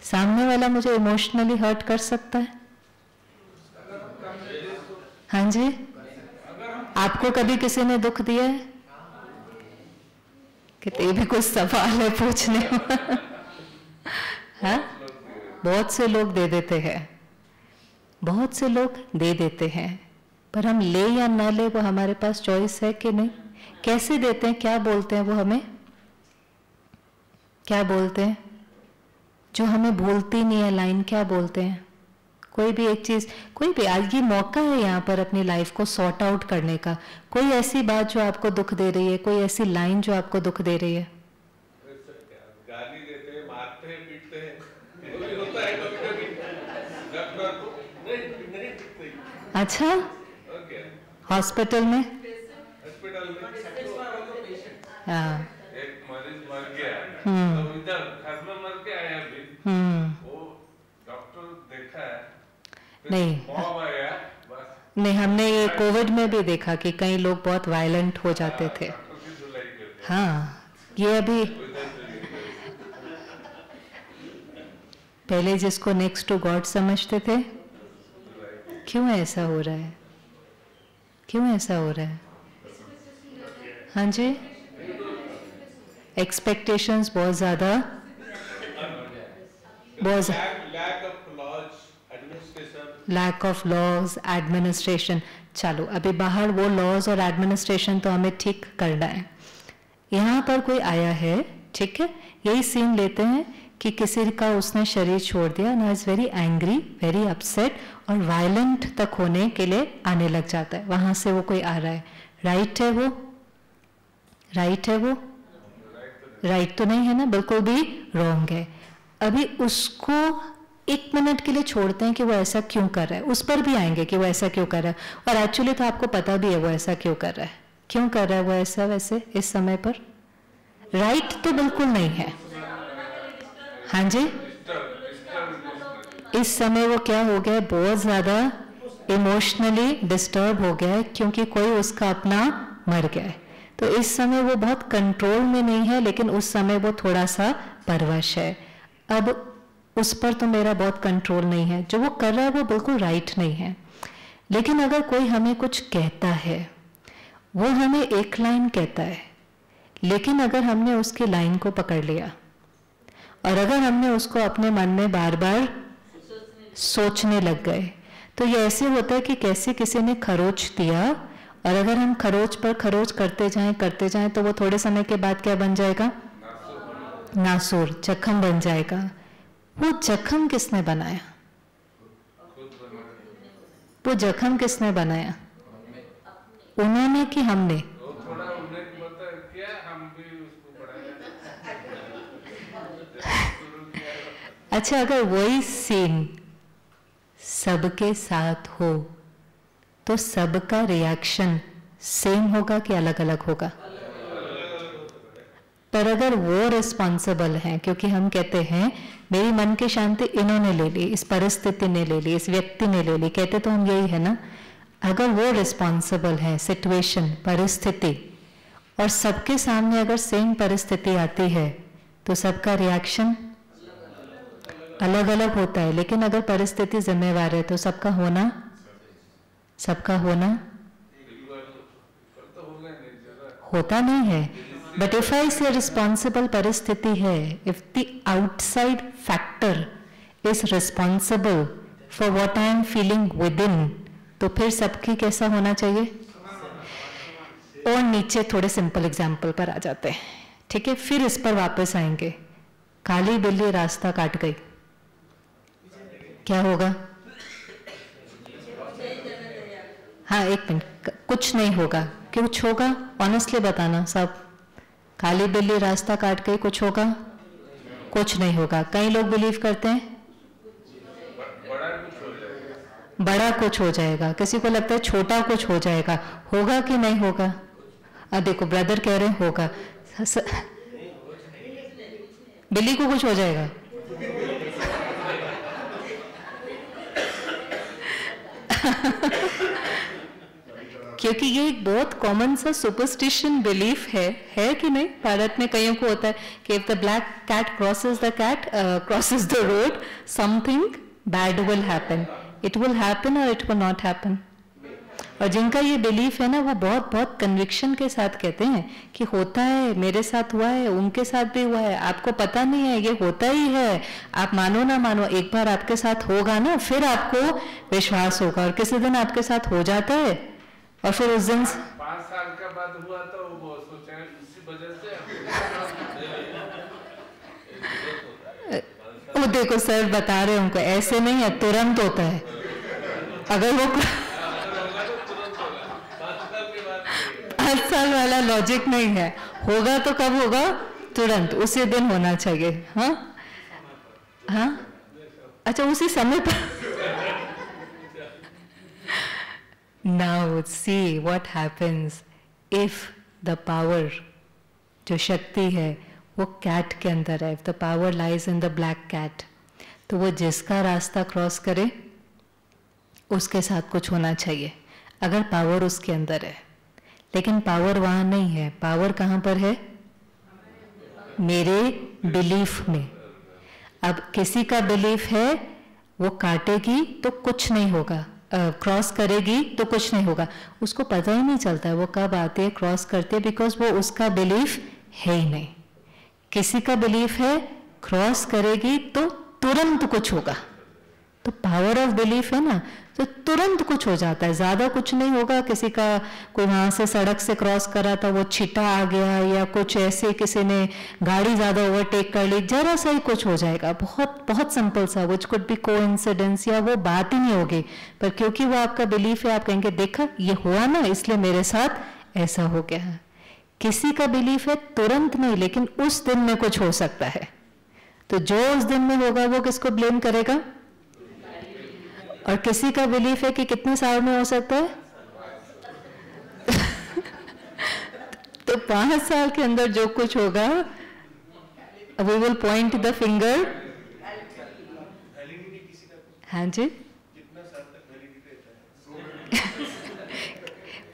सामने वाला मुझे इमोशनली हर्ट कर सकता है। हाँ जी, आपको कभी किसी ने दुख दिया है? कि भी कुछ सवाल है पूछने हाँ, बहुत से लोग दे देते हैं, बहुत से लोग दे देते हैं, पर हम ले या ना ले वो हमारे पास चॉइस है कि नहीं। कैसे देते हैं, क्या बोलते हैं वो हमें, क्या बोलते हैं जो हमें भूलती नहीं है लाइन, क्या बोलते हैं? कोई भी एक चीज, कोई भी, आज ये मौका है यहाँ पर अपनी लाइफ को सॉर्ट आउट करने का। कोई ऐसी बात जो आपको दुख दे रही है, कोई ऐसी लाइन जो आपको दुख दे रही है। गाली देते हैं, मारते हैं, पीटते हैं, वो भी होता है कभी-कभी। अच्छा, हॉस्पिटल में? हॉस्पिटल में हाँ, एक मरीज मर गया, तो इधर घर में मर के आया अभी, वो डॉक्टर देखा है, नहीं आया, बस नहीं, हमने ये कोविड में भी देखा कि कई लोग बहुत वायलेंट हो जाते थे। हाँ, ये अभी पहले जिसको नेक्स्ट टू गॉड समझते थे, क्यों ऐसा हो रहा है, क्यों ऐसा हो रहा है? हाँ जी, एक्सपेक्टेशंस बहुत ज्यादा, बहुत लैक ऑफ लॉज एडमिनिस्ट्रेशन। चलो अभी बाहर वो लॉज और एडमिनिस्ट्रेशन तो हमें ठीक करना है। यहाँ पर कोई आया है, ठीक है, यही सीन लेते हैं कि किसी का उसने शरीर छोड़ दिया, ना is very angry, very upset और वायलेंट तक होने के लिए आने लग जाता है। वहां से वो कोई आ रहा है, राइट है वो, राइट है वो, राइट तो नहीं है ना, बिल्कुल भी रॉन्ग है। अभी उसको 1 मिनट के लिए छोड़ते हैं कि वो ऐसा क्यों कर रहा है, उस पर भी आएंगे कि वो ऐसा क्यों कर रहा है, और एक्चुअली तो आपको पता भी है वो ऐसा क्यों कर रहा है, क्यों कर रहा है वो ऐसा वैसे इस समय पर। राइट तो बिल्कुल नहीं है। हाँ जी, इस समय वो क्या हो गया है, बहुत ज्यादा इमोशनली डिस्टर्ब हो गया है, क्योंकि कोई उसका अपना मर गया है। तो इस समय वो बहुत कंट्रोल में नहीं है, लेकिन उस समय वो थोड़ा सा परवश है। अब उस पर तो मेरा बहुत कंट्रोल नहीं है, जो वो कर रहा है वो बिल्कुल राइट नहीं है। लेकिन अगर कोई हमें कुछ कहता है, वो हमें एक लाइन कहता है, लेकिन अगर हमने उसकी लाइन को पकड़ लिया और अगर हमने उसको अपने मन में बार बार सोचने लग गए, तो ये ऐसे होता है कि कैसे किसी ने खरोच दिया, और अगर हम खरोच पर खरोच करते जाएं तो वो थोड़े समय के बाद क्या बन जाएगा, नासूर, जख्म बन जाएगा। वो जख्म किसने बनाया, वो जख्म किसने बनाया, उन्होंने कि हमने? अच्छा, अगर वही सीन सबके साथ हो तो सबका रिएक्शन सेम होगा कि अलग अलग होगा? पर अगर वो रिस्पॉन्सिबल हैं, क्योंकि हम कहते हैं मेरी मन की शांति इन्होंने ले ली, इस परिस्थिति ने ले ली, इस व्यक्ति ने ले ली, कहते तो हम यही है ना। अगर वो रिस्पॉन्सिबल है, सिचुएशन, परिस्थिति, और सबके सामने अगर सेम परिस्थिति आती है तो सबका रिएक्शन अलग अलग होता है। लेकिन अगर परिस्थिति जिम्मेवार है तो सबका होना, सबका होना होता नहीं है। बट इफ आई से रिस्पॉन्सिबल परिस्थिति है, if the outside factor is responsible for what I am feeling with in, तो फिर सबकी कैसा होना चाहिए? और नीचे थोड़े सिंपल एग्जाम्पल पर आ जाते हैं, ठीक है, फिर इस पर वापस आएंगे। काली बिल्ली रास्ता काट गई, क्या होगा? हाँ, एक मिनट, कुछ नहीं होगा। कुछ होगा? ऑनेस्टली बताना सब। काली बिल्ली रास्ता काट गई, कुछ होगा? कुछ नहीं होगा। कई लोग बिलीव करते हैं बड़ा कुछ हो जाएगा, किसी को लगता है छोटा कुछ हो जाएगा। होगा कि नहीं होगा? अब देखो, ब्रदर कह रहे हैं होगा, बिल्ली को कुछ हो जाएगा। क्योंकि ये एक बहुत कॉमन सा सुपरस्टिशन बिलीफ है कि नहीं? भारत में कईयों को होता है कि if the black cat crosses the road, something bad will happen. It will happen और इट विल नॉट हैपन. और जिनका ये बिलीफ है ना, वो बहुत बहुत कन्विक्शन के साथ कहते हैं कि होता है, मेरे साथ हुआ है, उनके साथ भी हुआ है, आपको पता नहीं है, ये होता ही है. आप मानो ना मानो, एक बार आपके साथ होगा ना, फिर आपको विश्वास होगा. और किसी दिन आपके साथ हो जाता है और फिर उस दिन 5 साल का बाद हुआ तो वो सोचा इसी वजह से वो देखो सर बता रहे हैं उनको, ऐसे नहीं है, तुरंत होता है. अगर वो 5 साल वाला लॉजिक नहीं है, होगा तो कब होगा? तुरंत, उसी दिन होना चाहिए. हाँ हाँ, अच्छा उसी समय पर. Now see what happens if the power, जो शक्ति है वो कैट के अंदर है. If the power lies in the black cat, तो वो जिसका रास्ता क्रॉस करे उसके साथ कुछ होना चाहिए, अगर पावर उसके अंदर है. लेकिन पावर वहाँ नहीं है. पावर कहाँ पर है? मेरे बिलीफ में. अब किसी का बिलीफ है वो काटेगी तो कुछ नहीं होगा, क्रॉस करेगी तो कुछ नहीं होगा. उसको पता ही नहीं चलता है वो कब आते हैं, क्रॉस करते हैं, बिकॉज वो उसका बिलीफ है ही नहीं. किसी का बिलीफ है क्रॉस करेगी तो तुरंत कुछ होगा. तो पावर ऑफ बिलीफ है ना, तो तुरंत कुछ हो जाता है. ज्यादा कुछ नहीं होगा. किसी का कोई वहां से सड़क से क्रॉस करा था, वो छिटा आ गया, या कुछ ऐसे किसी ने गाड़ी ज्यादा ओवरटेक कर ली, जरा सा ही कुछ हो जाएगा. बहुत बहुत सिंपल सा, विच कुड बी कोइंसिडेंस, या वो बात ही नहीं होगी. पर क्योंकि वो आपका बिलीफ है, आप कहेंगे देखा ये हुआ ना, इसलिए मेरे साथ ऐसा हो गया. किसी का बिलीफ है तुरंत नहीं, लेकिन उस दिन में कुछ हो सकता है. तो जो उस दिन में होगा वो किसको ब्लेम करेगा? और किसी का बिलीफ है कि कितने साल में हो सकता है. तो 5 साल के अंदर जो कुछ होगा, we will point the finger. हाँ जी,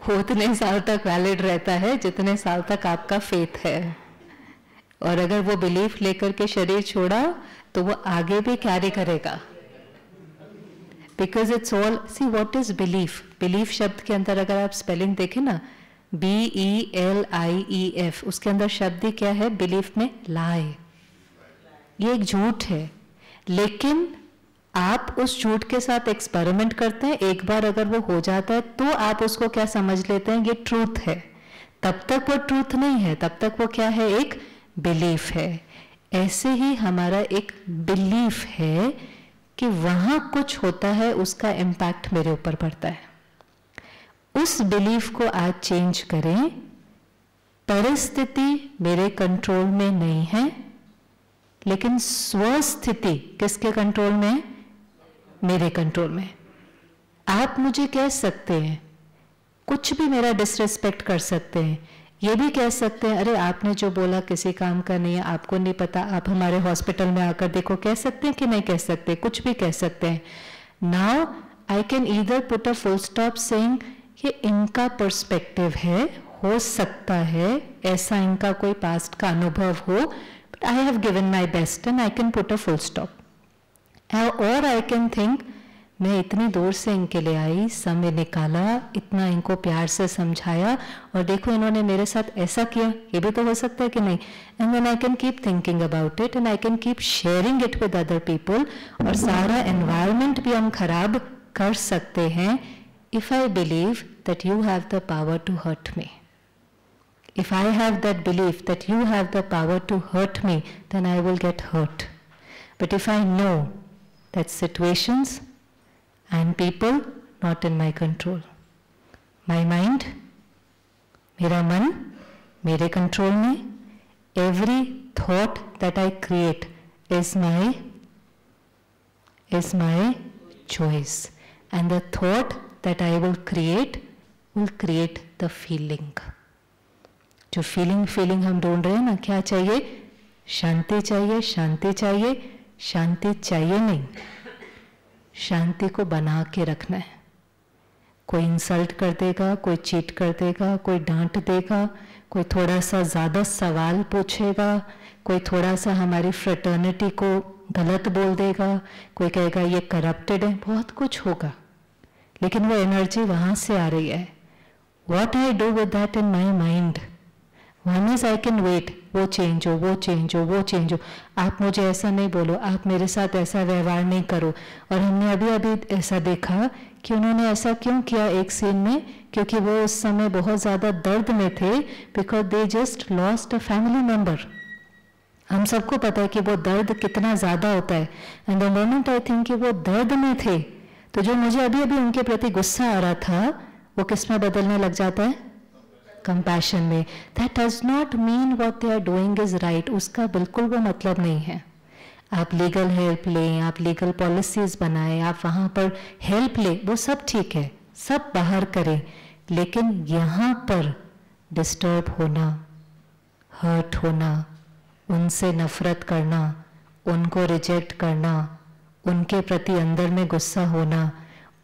उतने साल तक वैलिड रहता है जितने साल तक आपका फेथ है. और अगर वो बिलीफ लेकर के शरीर छोड़ा तो वो आगे भी कैरी करेगा. Because it's all, see what is belief. Belief शब्द के अंदर अगर आप स्पेलिंग देखें ना, BELIEF, उसके अंदर शब्द ही क्या है? बिलीफ में लाई. ये एक झूठ है. लेकिन आप उस झूठ के साथ एक्सपेरिमेंट करते हैं. एक बार अगर वो हो जाता है तो आप उसको क्या समझ लेते हैं? ये ट्रूथ है. तब तक वो ट्रूथ नहीं है, तब तक वो क्या है? एक बिलीफ है. ऐसे ही हमारा एक बिलीफ है कि वहां कुछ होता है, उसका इम्पैक्ट मेरे ऊपर पड़ता है. उस बिलीफ को आज चेंज करें. परिस्थिति मेरे कंट्रोल में नहीं है, लेकिन स्वस्थिति किसके कंट्रोल में है? मेरे कंट्रोल में. आप मुझे कह सकते हैं कुछ भी, मेरा डिसरिस्पेक्ट कर सकते हैं, ये भी कह सकते हैं अरे आपने जो बोला किसी काम का नहीं है, आपको नहीं पता, आप हमारे हॉस्पिटल में आकर देखो. कह सकते हैं कि नहीं कह सकते? कुछ भी कह सकते हैं. Now I can either put a full stop saying कि इनका पर्सपेक्टिव है, हो सकता है ऐसा इनका कोई पास्ट का अनुभव हो, but I have given my best and I can put a full stop. और आई कैन थिंक मैं इतनी दूर से इनके लिए आई, समय निकाला, इतना इनको प्यार से समझाया, और देखो इन्होंने मेरे साथ ऐसा किया. ये भी तो हो सकता है कि नहीं? And then I can keep thinking about it and I can keep sharing it with other people. और सारा एनवायरमेंट भी हम खराब कर सकते हैं. If I believe that you have the power to hurt me, if I have that belief that you have the power to hurt me, then I will get hurt. But if I know that situations and people not in my control, my mind, मेरा मन मेरे control में, every thought that I create is my choice, and the thought that I will create the feeling. जो feeling हम ढूंढ रहे हैं ना, क्या चाहिए? शांति चाहिए. शांति चाहिए. शांति चाहिए नहीं, शांति को बना के रखना है. कोई इंसल्ट कर देगा, कोई चीट कर देगा, कोई डांट देगा, कोई थोड़ा सा ज़्यादा सवाल पूछेगा, कोई थोड़ा सा हमारी फ्रेटर्निटी को गलत बोल देगा, कोई कहेगा ये करप्टेड है, बहुत कुछ होगा, लेकिन वो एनर्जी वहाँ से आ रही है. What I do with that in my mind? One is I can wait, वो चेंज हो, वो चेंज हो, वो चेंज हो. आप मुझे ऐसा नहीं बोलो, आप मेरे साथ ऐसा व्यवहार नहीं करो. और हमने अभी अभी ऐसा देखा कि उन्होंने ऐसा क्यों किया एक सीन में, क्योंकि वो उस समय बहुत ज़्यादा दर्द में थे, because they just lost a family member. हम सबको पता है कि वो दर्द कितना ज़्यादा होता है. And the moment I think कि वो दर्द में थे, तो जो मुझे अभी अभी उनके प्रति गुस्सा आ रहा था, वो किस में बदलने लग जाता है? कंपैशन में. That does not mean what they are doing is right. उसका बिल्कुल वो मतलब नहीं है. आप लीगल हेल्प लें, आप लीगल पॉलिसीज बनाएं, आप वहाँ पर हेल्प लें, वो सब ठीक है, सब बाहर करें, लेकिन यहाँ पर डिस्टर्ब होना, हर्ट होना, उनसे नफरत करना, उनको रिजेक्ट करना, उनके प्रति अंदर में गुस्सा होना,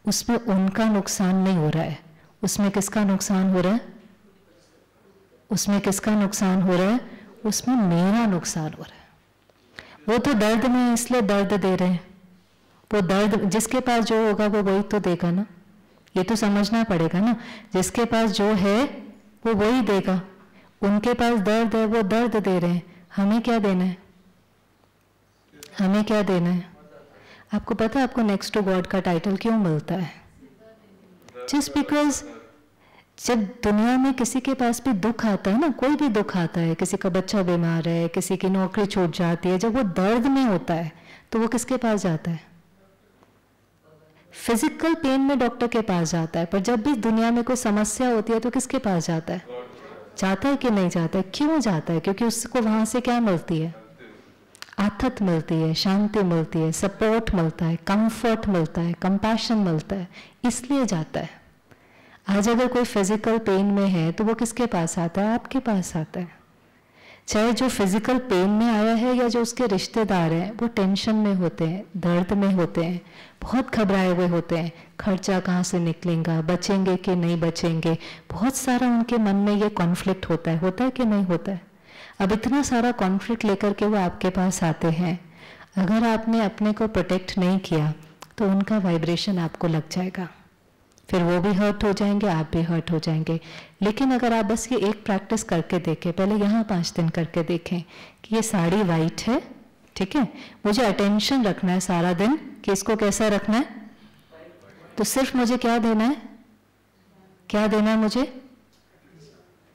उसमें उनका नुकसान नहीं हो रहा है. उसमें किसका नुकसान हो रहा है? उसमें किसका नुकसान हो रहा है? उसमें मेरा नुकसान हो रहा है. वो तो दर्द में इसलिए दर्द दे रहे हैं. वो दर्द जिसके पास जो होगा वो वही तो देगा ना. ये तो समझना पड़ेगा ना. जिसके पास जो है वो वही देगा. उनके पास दर्द है, वो दर्द दे रहे हैं. हमें क्या देना है? हमें क्या देना है? आपको पता है आपको नेक्स्ट टू गॉड का टाइटल क्यों मिलता है? जस्ट बिकॉज जब दुनिया में किसी के पास भी दुख आता है ना, कोई भी दुख आता है, किसी का बच्चा बीमार है, किसी की नौकरी छूट जाती है, जब वो दर्द में होता है तो वो किसके पास जाता है? फिजिकल पेन में डॉक्टर के पास जाता है, पर जब भी दुनिया में कोई समस्या होती है तो किसके पास जाता है? जाता है कि नहीं जाता है? क्यों जाता है? क्योंकि उसको वहां से क्या मिलती है? आथत मिलती है, शांति मिलती है, सपोर्ट मिलता है, कंफर्ट मिलता है, कंपैशन मिलता है, इसलिए जाता है. आज अगर कोई फिजिकल पेन में है तो वो किसके पास आता है? आपके पास आता है. चाहे जो फिजिकल पेन में आया है या जो उसके रिश्तेदार हैं, वो टेंशन में होते हैं, दर्द में होते हैं, बहुत घबराए हुए होते हैं. खर्चा कहाँ से निकलेगा, बचेंगे कि नहीं बचेंगे, बहुत सारा उनके मन में ये कॉन्फ्लिक्ट होता है कि नहीं होता है? अब इतना सारा कॉन्फ्लिक्ट लेकर के वो आपके पास आते हैं. अगर आपने अपने को प्रोटेक्ट नहीं किया तो उनका वाइब्रेशन आपको लग जाएगा, फिर वो भी हर्ट हो जाएंगे, आप भी हर्ट हो जाएंगे. लेकिन अगर आप बस ये एक प्रैक्टिस करके देखें, पहले यहाँ 5 दिन करके देखें कि ये साड़ी वाइट है, ठीक है, मुझे अटेंशन रखना है सारा दिन कि इसको कैसा रखना है. तो सिर्फ मुझे क्या देना है? क्या देना है मुझे?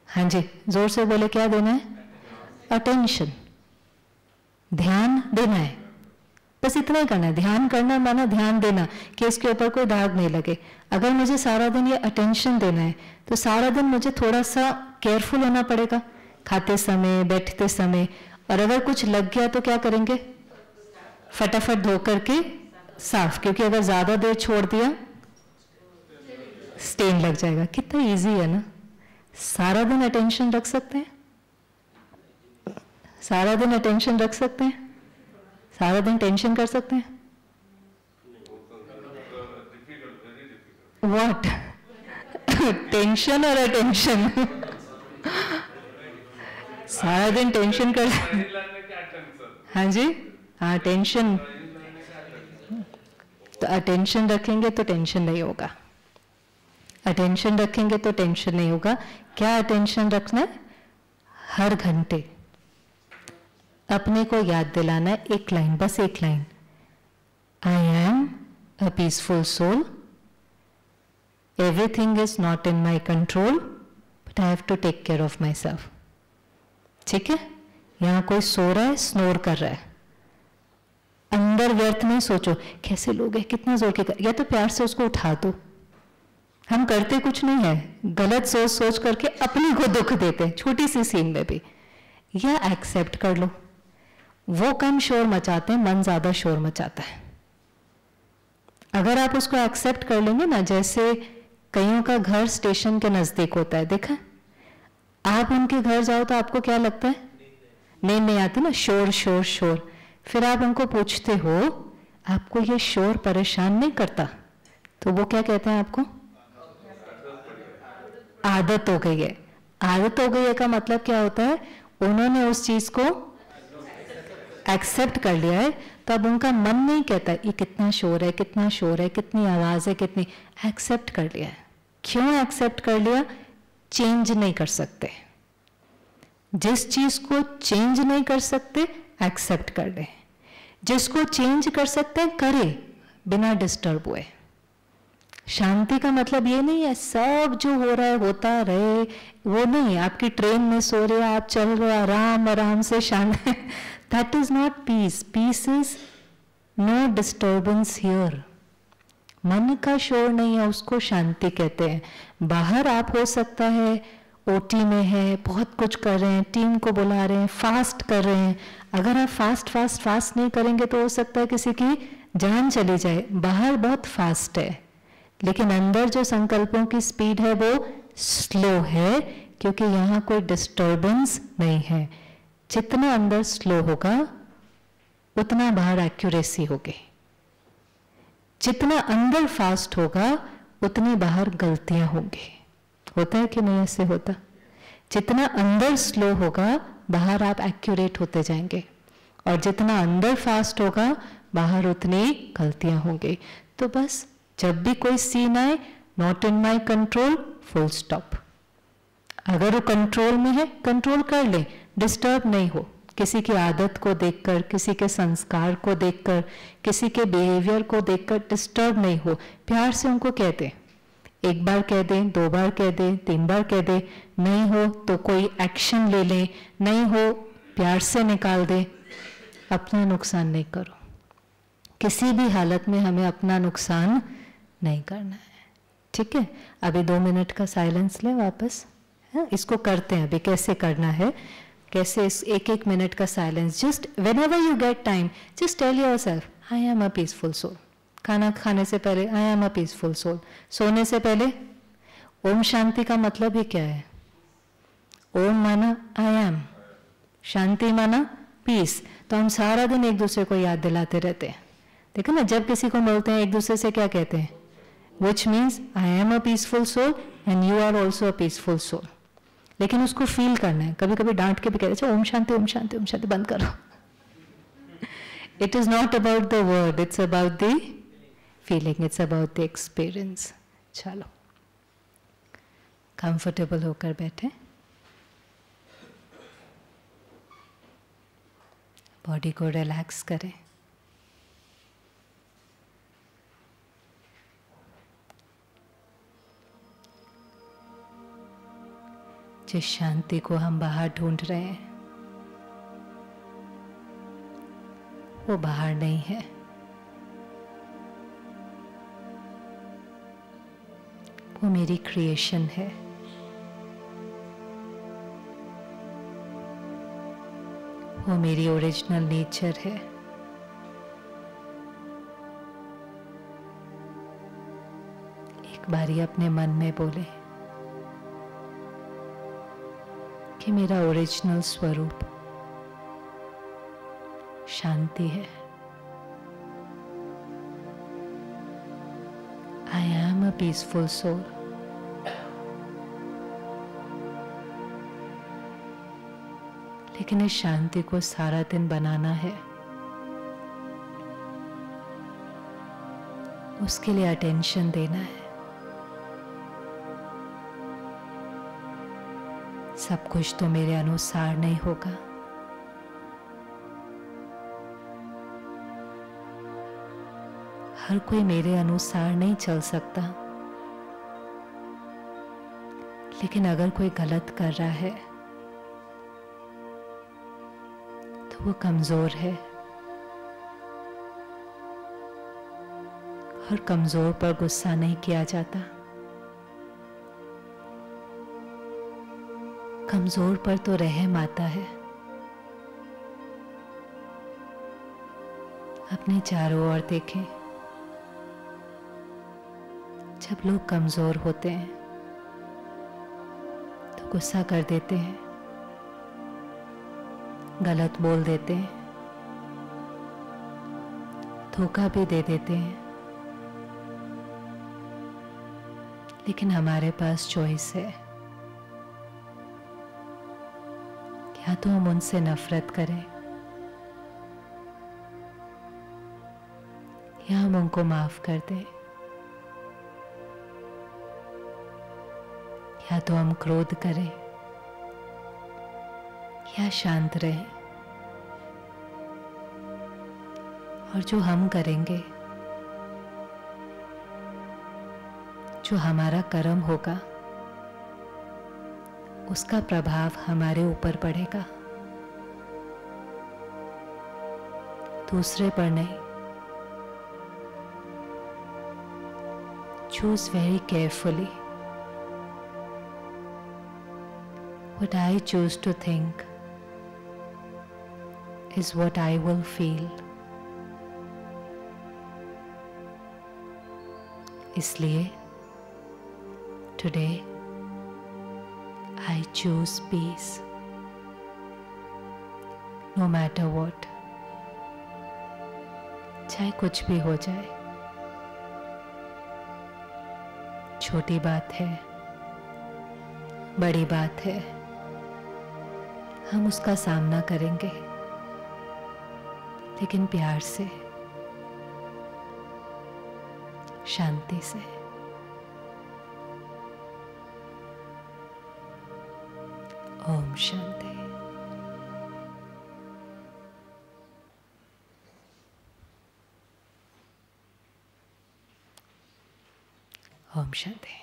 हाँ जी, जोर से बोले, क्या देना है? अटेंशन, ध्यान देना है. बस इतना ही करना है. ध्यान करना माना ध्यान देना कि इसके ऊपर कोई दाग नहीं लगे. अगर मुझे सारा दिन ये अटेंशन देना है तो सारा दिन मुझे थोड़ा सा केयरफुल होना पड़ेगा, खाते समय, बैठते समय. और अगर कुछ लग गया तो क्या करेंगे? फटाफट धो करके साफ, क्योंकि अगर ज्यादा देर छोड़ दिया स्टेन लग जाएगा. कितना इजी है ना. सारा दिन अटेंशन रख सकते हैं, सारा दिन अटेंशन रख सकते हैं, सारा दिन टेंशन कर सकते हैं. व्हाट? टेंशन और अटेंशन. सारा दिन टेंशन कर. हाँ जी, हाँ टेंशन. तो अटेंशन रखेंगे तो टेंशन नहीं होगा. अटेंशन रखेंगे तो टेंशन नहीं होगा. क्या अटेंशन रखना है? हर घंटे अपने को याद दिलाना है एक लाइन, बस एक line. I am a peaceful soul, everything is not in my control, but I have to take care of my self. ठीक है. यहां कोई सो रहा है, स्नोर कर रहा है, अंदर व्यर्थ नहीं सोचो कैसे लोग हैं, कितना जोर के कर, या तो प्यार से उसको उठा दो. हम करते कुछ नहीं है, गलत सोच सोच करके अपने को दुख देते हैं, छोटी सी सीन में भी. या एक्सेप्ट कर लो. वो कम शोर मचाते हैं, मन ज्यादा शोर मचाता है. अगर आप उसको एक्सेप्ट कर लेंगे ना, जैसे कईयों का घर स्टेशन के नजदीक होता है, देखा? आप उनके घर जाओ तो आपको क्या लगता है? नींद नहीं आती ना, शोर शोर शोर. फिर आप उनको पूछते हो आपको ये शोर परेशान नहीं करता? तो वो क्या कहते हैं आपको? आदत हो गई है। आदत हो गई है का मतलब क्या होता है, उन्होंने उस चीज को एक्सेप्ट कर लिया है, तो अब उनका मन नहीं कहता ये कितना शोर है, कितना शोर है, कितनी आवाज है, कितनी, एक्सेप्ट कर लिया है। क्यों एक्सेप्ट कर लिया? चेंज नहीं कर सकते। जिस चीज को चेंज नहीं कर सकते एक्सेप्ट कर ले, जिसको चेंज कर सकते हैं करे बिना डिस्टर्ब हुए। शांति का मतलब ये नहीं है सब जो हो रहा है होता रहे, वो नहीं। आपकी ट्रेन में सो रहे हो, आप चल रहे हो आराम आराम से शांत, that is not peace. Peace is no disturbance here. मन का शोर नहीं है, उसको शांति कहते हैं। बाहर आप हो सकता है ओटी में है, बहुत कुछ कर रहे हैं, टीम को बुला रहे हैं, फास्ट कर रहे हैं। अगर आप फास्ट नहीं करेंगे तो हो सकता है किसी की जान चली जाए। बाहर बहुत फास्ट है, लेकिन अंदर जो संकल्पों की स्पीड है वो स्लो है, क्योंकि यहाँ कोई डिस्टर्बेंस नहीं है। जितना अंदर स्लो होगा उतना बाहर एक्यूरेसी होगी, जितना अंदर फास्ट होगा उतनी बाहर गलतियां होंगी। होता है कि नहीं? ऐसे होता। जितना अंदर स्लो होगा बाहर आप एक्यूरेट होते जाएंगे, और जितना अंदर फास्ट होगा बाहर उतनी गलतियां होंगी। तो बस जब भी कोई सीन आए, not in my control, full stop. अगर वो कंट्रोल में है कंट्रोल कर ले, डिस्टर्ब नहीं हो। किसी की आदत को देखकर, किसी के संस्कार को देखकर, किसी के बिहेवियर को देखकर डिस्टर्ब नहीं हो। प्यार से उनको कह दे, एक बार कह दे, 2 बार कह दे, 3 बार कह दे। नहीं हो तो कोई एक्शन ले ले, नहीं हो प्यार से निकाल दे। अपना नुकसान नहीं करो। किसी भी हालत में हमें अपना नुकसान नहीं करना है। ठीक है, अभी 2 मिनट का साइलेंस ले वापस। है? इसको करते हैं अभी, कैसे करना है, कैसे इस 1-1 मिनट का silence. Just whenever you get time, just tell yourself I am a peaceful soul. खाना खाने से पहले I am a peaceful soul. सोने से पहले ओम शांति का मतलब ही क्या है? ओम माना आई एम, शांति माना पीस। तो हम सारा दिन एक दूसरे को याद दिलाते रहते हैं। देखो ना, जब किसी को मिलते हैं एक दूसरे से क्या कहते हैं? Which means I am a peaceful soul and you are also a peaceful soul. लेकिन उसको फील करना है। कभी कभी डांट के भी कहते हैं ओम शांति ओम शांति ओम शांति, बंद करो। It is not about the word, it's about the feeling, it's about the experience. चलो, कंफर्टेबल होकर बैठे, बॉडी को रिलैक्स करें। जिस शांति को हम बाहर ढूंढ रहे हैं वो बाहर नहीं है, वो मेरी क्रिएशन है। वो मेरी ओरिजिनल नेचर है। एक बारी अपने मन में बोले कि मेरा ओरिजिनल स्वरूप शांति है। I am a peaceful soul. लेकिन इस शांति को सारा दिन बनाना है, उसके लिए अटेंशन देना है। सब कुछ तो मेरे अनुसार नहीं होगा। हर कोई मेरे अनुसार नहीं चल सकता। लेकिन अगर कोई गलत कर रहा है तो वो कमजोर है, और कमजोर पर गुस्सा नहीं किया जाता। कमजोर पर तो रहम आता है। अपने चारों ओर देखें, जब लोग कमजोर होते हैं तो गुस्सा कर देते हैं, गलत बोल देते हैं, धोखा भी दे देते हैं। लेकिन हमारे पास चॉइस है। तो हम उनसे नफरत करें, या हम उनको माफ कर दें, या तो हम क्रोध करें या शांत रहें। और जो हम करेंगे, जो हमारा कर्म होगा, उसका प्रभाव हमारे ऊपर पड़ेगा, दूसरे पर नहीं। Choose very carefully. What I choose to think is what I will feel. इसलिए today I choose peace, no matter what. चाहे कुछ भी हो जाए, छोटी बात है, बड़ी बात है, हम उसका सामना करेंगे, लेकिन प्यार से, शांति से। ओम शांति। ओम शांति।